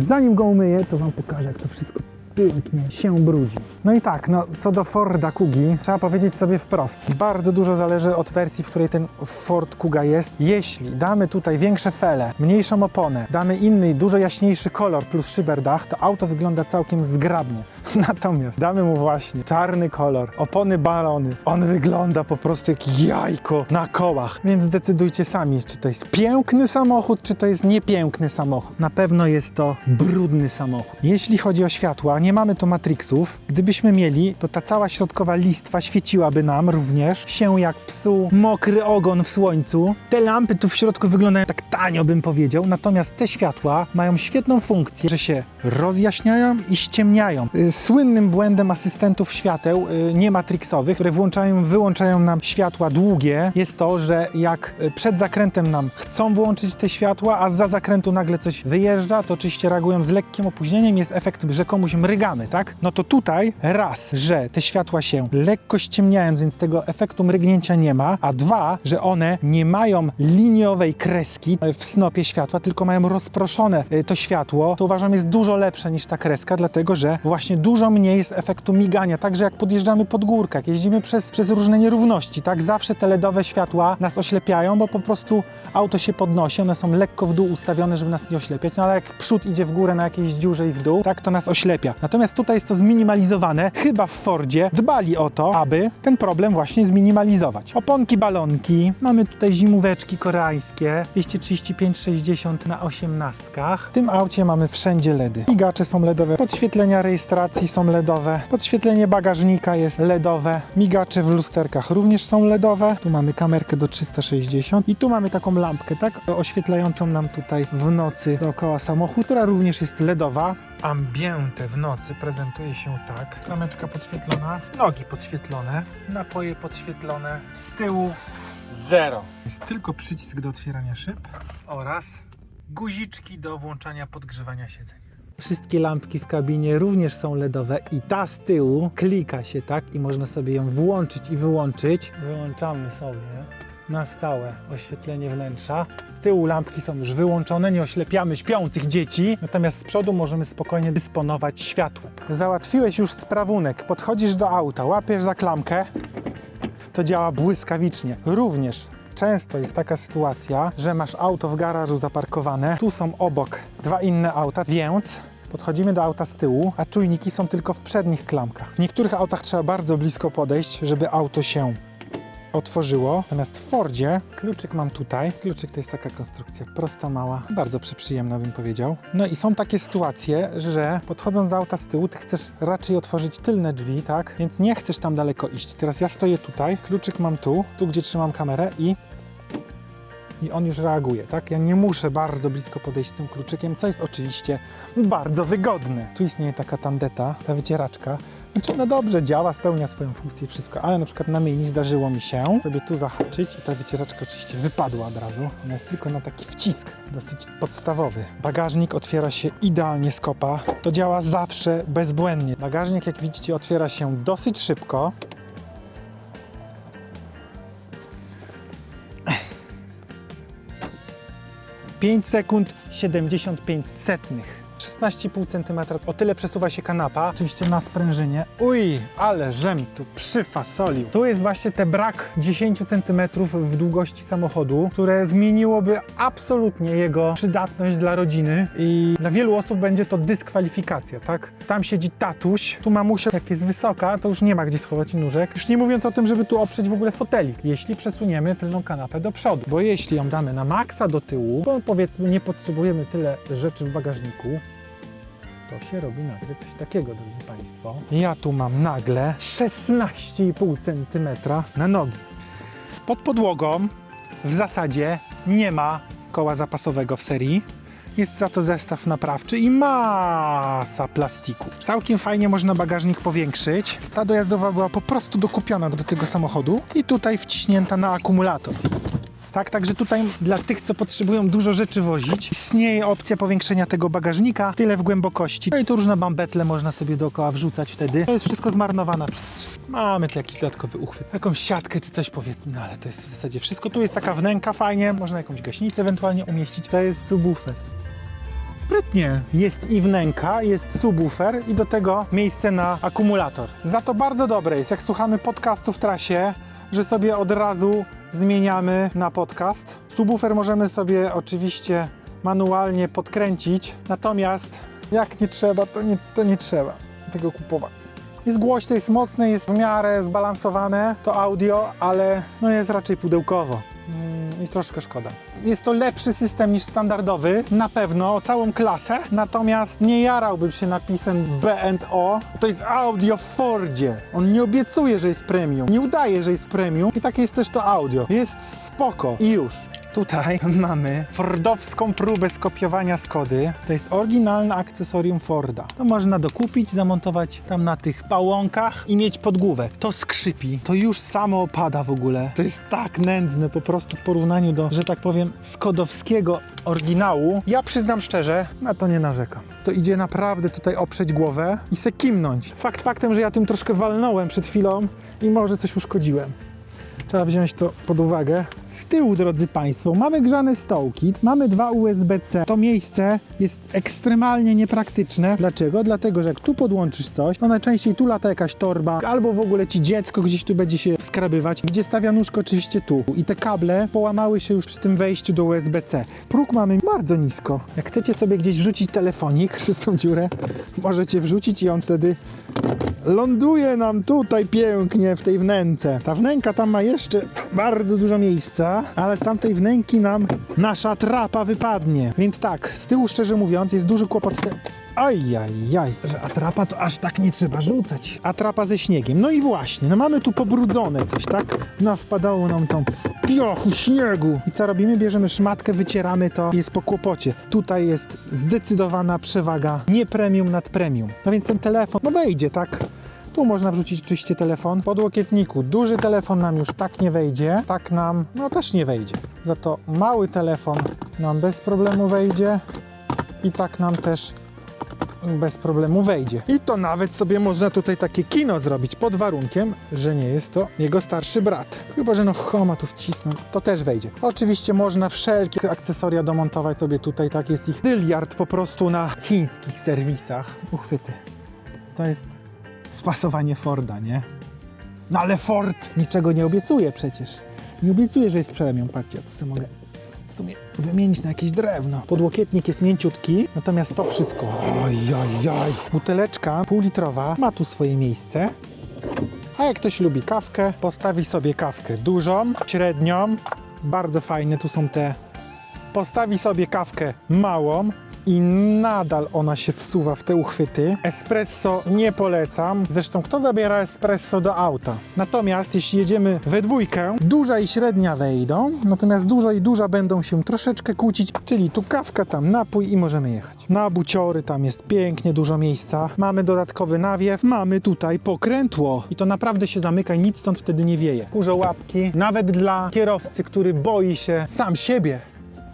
Zanim go umyję, to wam pokażę, jak to wszystko pięknie się brudzi. No i tak, no co do Forda Kugi, trzeba powiedzieć sobie wprost. Bardzo dużo zależy od wersji, w której ten Ford Kuga jest. Jeśli damy tutaj większe fele, mniejszą oponę, damy inny, dużo jaśniejszy kolor plus szyberdach, to auto wygląda całkiem zgrabnie. Natomiast damy mu właśnie czarny kolor, opony balony, on wygląda po prostu jak jajko na kołach. Więc zdecydujcie sami, czy to jest piękny samochód, czy to jest niepiękny samochód. Na pewno jest to brudny samochód. Jeśli chodzi o światła, nie mamy tu matrixów. Gdybyśmy mieli, to ta cała środkowa listwa świeciłaby nam również się jak psu mokry ogon w słońcu. Te lampy tu w środku wyglądają tak tanio, bym powiedział, natomiast te światła mają świetną funkcję, że się rozjaśniają i ściemniają. Słynnym błędem asystentów świateł niematrixowych, które włączają, wyłączają nam światła długie, jest to, że jak przed zakrętem nam chcą włączyć te światła, a zza zakrętu nagle coś wyjeżdża, to oczywiście reagują z lekkim opóźnieniem, jest efekt, że komuś mrygamy, tak? No to tutaj raz, że te światła się lekko ściemniają, więc tego efektu mrygnięcia nie ma, a dwa, że one nie mają liniowej kreski w snopie światła, tylko mają rozproszone to światło, to uważam jest dużo lepsze niż ta kreska, dlatego że właśnie dużo mniej jest efektu migania, także jak podjeżdżamy pod górkę, jak jeździmy przez różne nierówności, tak? Zawsze te LEDowe światła nas oślepiają, bo po prostu auto się podnosi, one są lekko w dół ustawione, żeby nas nie oślepiać, no ale jak przód idzie w górę na jakiejś dziurze i w dół, tak, to nas oślepia. Natomiast tutaj jest to zminimalizowane, chyba w Fordzie dbali o to, aby ten problem właśnie zminimalizować. Oponki, balonki, mamy tutaj zimóweczki koreańskie, 235/60 na 18. W tym aucie mamy wszędzie LEDy. Migacze są LEDowe, podświetlenia rejestracji są LEDowe, podświetlenie bagażnika jest LEDowe, migacze w lusterkach również są LEDowe, tu mamy kamerkę do 360 i tu mamy taką lampkę, tak, oświetlającą nam tutaj w nocy dookoła samochód, która również jest LEDowa. Ambiente w nocy prezentuje się tak. Klameczka podświetlona, nogi podświetlone, napoje podświetlone, z tyłu zero. Jest tylko przycisk do otwierania szyb oraz guziczki do włączania podgrzewania siedzeń. Wszystkie lampki w kabinie również są LEDowe i ta z tyłu klika się, tak, i można sobie ją włączyć i wyłączyć. Wyłączamy sobie na stałe oświetlenie wnętrza. Z tyłu lampki są już wyłączone, nie oślepiamy śpiących dzieci, natomiast z przodu możemy spokojnie dysponować światłem. Załatwiłeś już sprawunek, podchodzisz do auta, łapiesz za klamkę, to działa błyskawicznie. Również często jest taka sytuacja, że masz auto w garażu zaparkowane, tu są obok dwa inne auta, więc Podchodzimy do auta z tyłu, a czujniki są tylko w przednich klamkach. W niektórych autach trzeba bardzo blisko podejść, żeby auto się otworzyło. Natomiast w Fordzie kluczyk mam tutaj. Kluczyk to jest taka konstrukcja prosta, mała, bardzo przyjemna, bym powiedział. No i są takie sytuacje, że podchodząc do auta z tyłu, ty chcesz raczej otworzyć tylne drzwi, tak? Więc nie chcesz tam daleko iść. Teraz ja stoję tutaj, kluczyk mam tu gdzie trzymam kamerę i on już reaguje, tak? Ja nie muszę bardzo blisko podejść z tym kluczykiem, co jest oczywiście bardzo wygodne. Tu istnieje taka tandeta, ta wycieraczka. Znaczy, no dobrze, działa, spełnia swoją funkcję i wszystko, ale na przykład na myjni zdarzyło mi się sobie tu zahaczyć i ta wycieraczka oczywiście wypadła od razu. Ona jest tylko na taki wcisk, dosyć podstawowy. Bagażnik otwiera się idealnie z kopa. To działa zawsze bezbłędnie. Bagażnik, jak widzicie, otwiera się dosyć szybko. 5 sekund 75 setnych. 16,5 cm. O tyle przesuwa się kanapa. Oczywiście na sprężynie. Uj, ale żem tu przyfasolił. Tu jest właśnie ten brak 10 cm w długości samochodu, które zmieniłoby absolutnie jego przydatność dla rodziny i dla wielu osób będzie to dyskwalifikacja, tak? Tam siedzi tatuś, tu mamusia, jak jest wysoka, to już nie ma gdzie schować nóżek. Już nie mówiąc o tym, żeby tu oprzeć w ogóle fotelik, jeśli przesuniemy tylną kanapę do przodu. Bo jeśli ją damy na maksa do tyłu, bo powiedzmy nie potrzebujemy tyle rzeczy w bagażniku, to się robi nagle coś takiego, drodzy Państwo. Ja tu mam nagle 16,5 cm na nogi. Pod podłogą w zasadzie nie ma koła zapasowego w serii. Jest za to zestaw naprawczy i masa plastiku. Całkiem fajnie można bagażnik powiększyć. Ta dojazdowa była po prostu dokupiona do tego samochodu i tutaj wciśnięta na akumulator. Tak, także tutaj dla tych, co potrzebują dużo rzeczy wozić, istnieje opcja powiększenia tego bagażnika tyle w głębokości. No i tu różne bambetle można sobie dookoła wrzucać wtedy. To jest wszystko zmarnowana przestrzeń. Mamy tu jakiś dodatkowy uchwyt, jakąś siatkę czy coś powiedzmy, no ale to jest w zasadzie wszystko. Tu jest taka wnęka fajnie, można jakąś gaśnicę ewentualnie umieścić. To jest subwoofer. Sprytnie. Jest i wnęka, jest subwoofer i do tego miejsce na akumulator. Za to bardzo dobre jest, jak słuchamy podcastu w trasie, że sobie od razu zmieniamy na podcast. Subwoofer możemy sobie oczywiście manualnie podkręcić, natomiast jak nie trzeba, to nie trzeba tego kupować. Jest głośne, jest mocne, jest w miarę zbalansowane to audio, ale no jest raczej pudełkowo. I troszkę szkoda. Jest to lepszy system niż standardowy, na pewno, o całą klasę, natomiast nie jarałbym się napisem B&O. To jest audio w Fordzie. On nie obiecuje, że jest premium, nie udaje, że jest premium i takie jest też to audio. Jest spoko i już. Tutaj mamy fordowską próbę skopiowania Skody. To jest oryginalne akcesorium Forda. To można dokupić, zamontować tam na tych pałąkach i mieć podgłówek. To skrzypi, to już samo opada w ogóle. To jest tak nędzne po prostu w porównaniu do, że tak powiem, skodowskiego oryginału. Ja przyznam szczerze, na to nie narzekam. To idzie naprawdę tutaj oprzeć głowę i se kimnąć. Fakt faktem, że ja tym troszkę walnąłem przed chwilą i może coś uszkodziłem. Trzeba wziąć to pod uwagę. Z tyłu, drodzy Państwo, mamy grzane stołki, mamy 2 USB-C. To miejsce jest ekstremalnie niepraktyczne. Dlaczego? Dlatego, że jak tu podłączysz coś, to najczęściej tu lata jakaś torba, albo w ogóle ci dziecko gdzieś tu będzie się skrabywać. Gdzie stawia nóżkę? Oczywiście tu. I te kable połamały się już przy tym wejściu do USB-C. Próg mamy bardzo nisko. Jak chcecie sobie gdzieś wrzucić telefonik przez tą dziurę, możecie wrzucić i on wtedy ląduje nam tutaj pięknie w tej wnęce. Ta wnęka tam ma jeszcze bardzo dużo miejsca, ale z tamtej wnęki nam nasza atrapa wypadnie. Więc tak, z tyłu szczerze mówiąc jest duży kłopot z tym. Ajajaj, że atrapa to aż tak nie trzeba rzucać. Atrapa ze śniegiem. No i właśnie, no mamy tu pobrudzone coś, tak? No wpadało nam tą piochu, śniegu. I co robimy? Bierzemy szmatkę, wycieramy to, jest po kłopocie. Tutaj jest zdecydowana przewaga nie premium nad premium. No więc ten telefon, no wejdzie, tak? Tu można wrzucić oczywiście telefon. Po podłokietniku duży telefon nam już tak nie wejdzie, tak nam, no też nie wejdzie. Za to mały telefon nam bez problemu wejdzie i tak nam też bez problemu wejdzie. I to nawet sobie można tutaj takie kino zrobić pod warunkiem, że nie jest to jego starszy brat. Chyba że no Homa tu wcisnął, to też wejdzie. Oczywiście można wszelkie akcesoria domontować sobie tutaj, tak jest ich dyliard po prostu na chińskich serwisach. Uchwyty. To jest spasowanie Forda, nie? No ale Ford niczego nie obiecuje przecież. Nie obiecuje, że jest premium. Patrzcie, ja to sobie mogę w sumie wymienić na jakieś drewno. Podłokietnik jest mięciutki, natomiast to wszystko, ojojoj. Buteleczka półlitrowa ma tu swoje miejsce. A jak ktoś lubi kawkę, postawi sobie kawkę dużą, średnią, bardzo fajne tu są te. Postawi sobie kawkę małą i nadal ona się wsuwa w te uchwyty. Espresso nie polecam. Zresztą kto zabiera espresso do auta? Natomiast jeśli jedziemy we dwójkę, duża i średnia wejdą, natomiast duża i duża będą się troszeczkę kłócić, czyli tu kawka, tam napój i możemy jechać. Na buciory tam jest pięknie, dużo miejsca. Mamy dodatkowy nawiew, mamy tutaj pokrętło i to naprawdę się zamyka i nic stąd wtedy nie wieje. Kurze łapki, nawet dla kierowcy, który boi się sam siebie.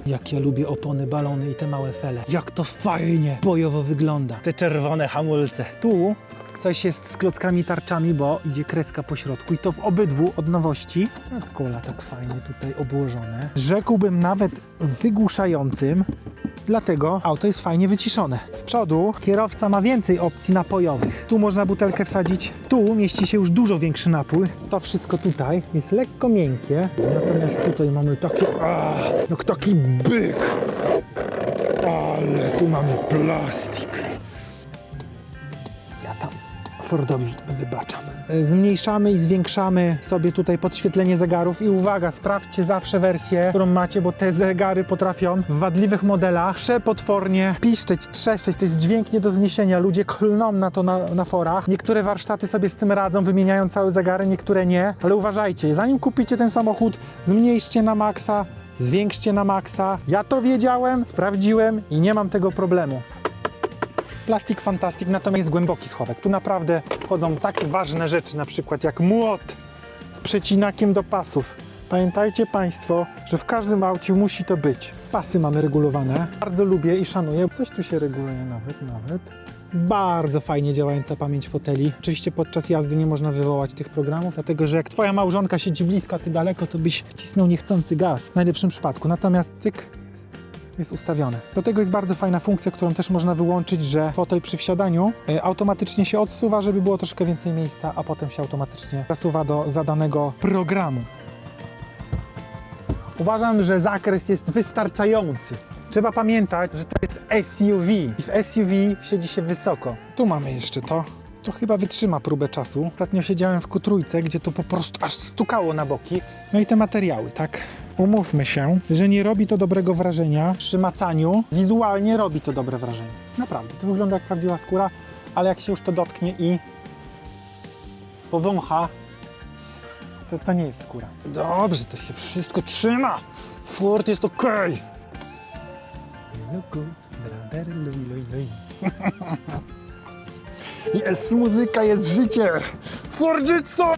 Jak ja lubię opony, balony i te małe fele. Jak to fajnie bojowo wygląda. Te czerwone hamulce. Tu coś jest z klockami tarczami, bo idzie kreska po środku i to w obydwu od nowości. Kola tak fajnie tutaj obłożone. Rzekłbym nawet wygłuszającym. Dlatego auto jest fajnie wyciszone. Z przodu kierowca ma więcej opcji napojowych. Tu można butelkę wsadzić, tu mieści się już dużo większy napój. To wszystko tutaj jest lekko miękkie, natomiast tutaj mamy takie, jak taki byk. Ale tu mamy plastik. Ja tam Fordowi wybaczam. Zmniejszamy i zwiększamy sobie tutaj podświetlenie zegarów i uwaga, sprawdźcie zawsze wersję, którą macie, bo te zegary potrafią w wadliwych modelach przepotwornie piszczeć, trzeszczeć, to jest dźwięk nie do zniesienia, ludzie klną na to na forach. Niektóre warsztaty sobie z tym radzą, wymieniają całe zegary, niektóre nie, ale uważajcie, zanim kupicie ten samochód, zmniejszcie na maksa, zwiększcie na maksa. Ja to wiedziałem, sprawdziłem i nie mam tego problemu. Plastik fantastik, natomiast jest głęboki schowek. Tu naprawdę chodzą takie ważne rzeczy, na przykład jak młot z przecinakiem do pasów. Pamiętajcie Państwo, że w każdym aucie musi to być. Pasy mamy regulowane. Bardzo lubię i szanuję. Coś tu się reguluje nawet. Bardzo fajnie działająca pamięć foteli. Oczywiście podczas jazdy nie można wywołać tych programów, dlatego że jak Twoja małżonka siedzi blisko, a Ty daleko, to byś wcisnął niechcący gaz. W najlepszym przypadku. Natomiast cyk, jest ustawione. Do tego jest bardzo fajna funkcja, którą też można wyłączyć, że fotel przy wsiadaniu automatycznie się odsuwa, żeby było troszkę więcej miejsca, a potem się automatycznie zasuwa do zadanego programu. Uważam, że zakres jest wystarczający. Trzeba pamiętać, że to jest SUV i w SUV siedzi się wysoko. Tu mamy jeszcze to. To chyba wytrzyma próbę czasu. Ostatnio siedziałem w Q3, gdzie to po prostu aż stukało na boki. No i te materiały, tak? Umówmy się, że nie robi to dobrego wrażenia przy macaniu. Wizualnie robi to dobre wrażenie. Naprawdę, to wygląda jak prawdziwa skóra, ale jak się już to dotknie i powącha, to nie jest skóra. Dobrze, to się wszystko trzyma. Ford jest okej. You look good, brother, lui. Jest muzyka, jest życie. Fordziczo!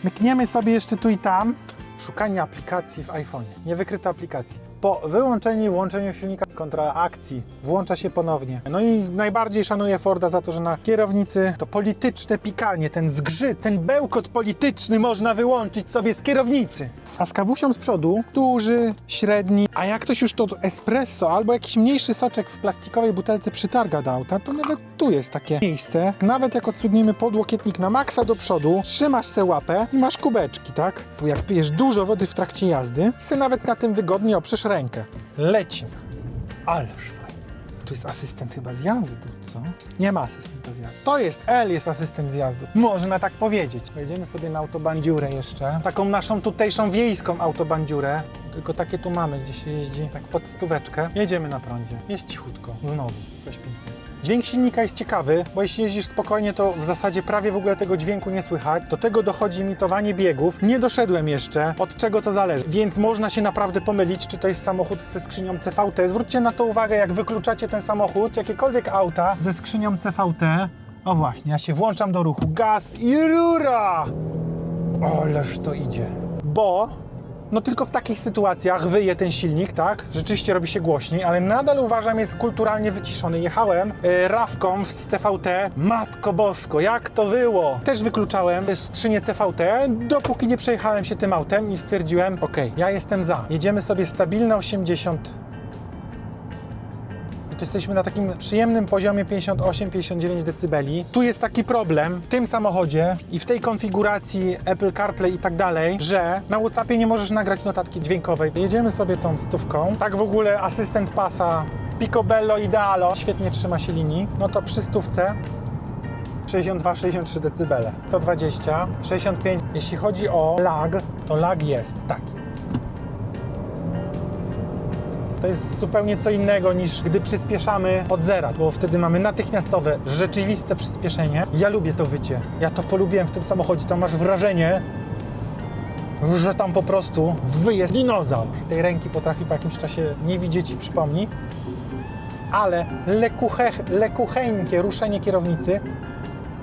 Mykniemy sobie jeszcze tu i tam. Szukanie aplikacji w iPhone'ie. Niewykryte aplikacje. Po wyłączeniu i włączeniu silnika kontrola akcji włącza się ponownie. No i najbardziej szanuję Forda za to, że na kierownicy to polityczne pikanie, ten zgrzyt, ten bełkot polityczny można wyłączyć sobie z kierownicy. A z kawusią z przodu, duży, średni, a jak ktoś już to espresso albo jakiś mniejszy soczek w plastikowej butelce przytarga do auta, to nawet tu jest takie miejsce. Nawet jak odsuniemy podłokietnik na maksa do przodu, trzymasz se łapę i masz kubeczki, tak? Tu jak pijesz dużo wody w trakcie jazdy, i se nawet na tym wygodnie oprzesz rękę. Lecimy. Ależ fajnie. Tu jest asystent chyba zjazdu, co? Nie ma asystenta zjazdu. To jest L, jest asystent zjazdu. Można tak powiedzieć. Wejdziemy sobie na autobandziurę jeszcze. Taką naszą tutejszą wiejską autobandziurę. Tylko takie tu mamy, gdzie się jeździ tak pod stóweczkę. Jedziemy na prądzie. Jest cichutko. Znowu. Coś pięknego. Dźwięk silnika jest ciekawy, bo jeśli jeździsz spokojnie, to w zasadzie prawie w ogóle tego dźwięku nie słychać. Do tego dochodzi imitowanie biegów. Nie doszedłem jeszcze, od czego to zależy. Więc można się naprawdę pomylić, czy to jest samochód ze skrzynią CVT. Zwróćcie na to uwagę, jak wykluczacie ten samochód, jakiekolwiek auta ze skrzynią CVT. O właśnie, ja się włączam do ruchu. Gaz i rura! Ależ to idzie. Bo no tylko w takich sytuacjach wyje ten silnik, tak? Rzeczywiście robi się głośniej, ale nadal uważam, jest kulturalnie wyciszony. Jechałem rawką z CVT. Matko bosko, jak to było? Też wykluczałem skrzynię CVT, dopóki nie przejechałem się tym autem i stwierdziłem, okej, ja jestem za. Jedziemy sobie stabilne 80. to jesteśmy na takim przyjemnym poziomie 58-59 dB. Tu jest taki problem w tym samochodzie i w tej konfiguracji Apple CarPlay i tak dalej, że na WhatsAppie nie możesz nagrać notatki dźwiękowej. Jedziemy sobie tą 100. Tak w ogóle asystent pasa Picobello Idealo świetnie trzyma się linii. No to przy 100 62-63 dB, 120, 65. Jeśli chodzi o lag, to lag jest taki. To jest zupełnie co innego niż gdy przyspieszamy od zera, bo wtedy mamy natychmiastowe, rzeczywiste przyspieszenie. Ja lubię to wycie. Ja to polubiłem w tym samochodzie. Tam masz wrażenie, że tam po prostu wyje dinozaur. Tej ręki potrafi po jakimś czasie nie widzieć i przypomni, ale lekucheńkie ruszenie kierownicy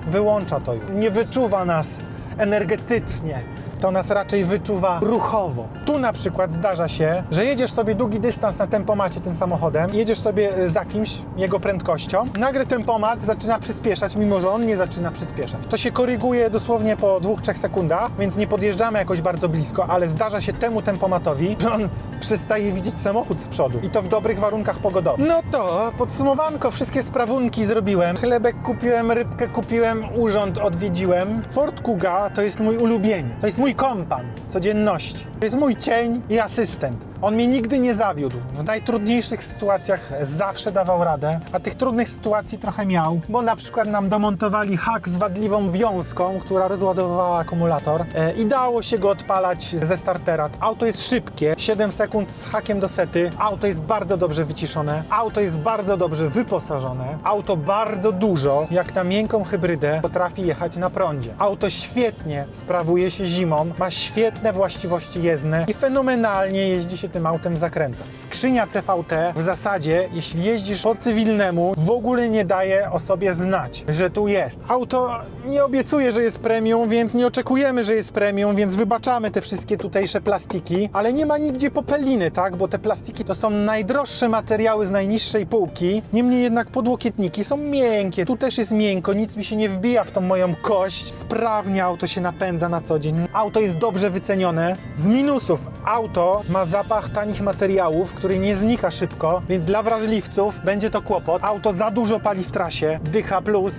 wyłącza to już. Nie wyczuwa nas energetycznie. To nas raczej wyczuwa ruchowo. Tu na przykład zdarza się, że jedziesz sobie długi dystans na tempomacie tym samochodem, jedziesz sobie za kimś, jego prędkością, nagle tempomat zaczyna przyspieszać, mimo że on nie zaczyna przyspieszać. To się koryguje dosłownie po 2-3 sekundach, więc nie podjeżdżamy jakoś bardzo blisko, ale zdarza się temu tempomatowi, że on przestaje widzieć samochód z przodu i to w dobrych warunkach pogodowych. No to podsumowanko, wszystkie sprawunki zrobiłem. Chlebek kupiłem, rybkę kupiłem, urząd odwiedziłem. Ford Kuga to jest mój ulubieniec. To jest mój kompan codzienności. To jest mój cień i asystent. On mnie nigdy nie zawiódł. W najtrudniejszych sytuacjach zawsze dawał radę, a tych trudnych sytuacji trochę miał, bo na przykład nam domontowali hak z wadliwą wiązką, która rozładowywała akumulator i dało się go odpalać ze startera. Auto jest szybkie, 7 sekund z hakiem do sety. Auto jest bardzo dobrze wyciszone. Auto jest bardzo dobrze wyposażone. Auto bardzo dużo, jak na miękką hybrydę, potrafi jechać na prądzie. Auto świetnie sprawuje się zimą, ma świetne właściwości jezdne i fenomenalnie jeździ się tym autem w zakrętach. Skrzynia CVT w zasadzie, jeśli jeździsz po cywilnemu, w ogóle nie daje o sobie znać, że tu jest. Auto nie obiecuje, że jest premium, więc nie oczekujemy, że jest premium, więc wybaczamy te wszystkie tutejsze plastiki, ale nie ma nigdzie popeliny, tak? Bo te plastiki to są najdroższe materiały z najniższej półki, niemniej jednak podłokietniki są miękkie. Tu też jest miękko, nic mi się nie wbija w tą moją kość. Sprawnie auto się napędza na co dzień. Auto jest dobrze wycenione. Z minusów, auto ma zapach tanich materiałów, który nie znika szybko, więc dla wrażliwców będzie to kłopot. Auto za dużo pali w trasie, dycha plus.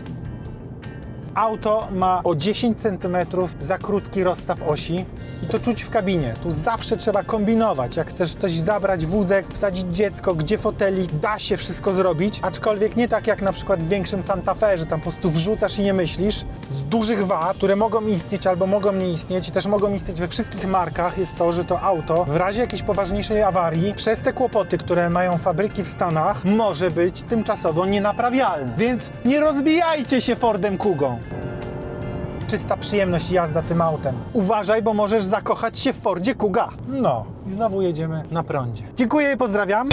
Auto ma o 10 cm za krótki rozstaw osi i to czuć w kabinie. Tu zawsze trzeba kombinować. Jak chcesz coś zabrać, wózek, wsadzić dziecko, gdzie fotelik, da się wszystko zrobić, aczkolwiek nie tak jak na przykład w większym Santa Fe, że tam po prostu wrzucasz i nie myślisz. Z dużych wad, które mogą istnieć albo mogą nie istnieć i też mogą istnieć we wszystkich markach, jest to, że to auto w razie jakiejś poważniejszej awarii przez te kłopoty, które mają fabryki w Stanach, może być tymczasowo nienaprawialne. Więc nie rozbijajcie się Fordem Kugą. Czysta przyjemność jazda tym autem. Uważaj, bo możesz zakochać się w Fordzie Kuga. No i znowu jedziemy na prądzie. Dziękuję i pozdrawiam.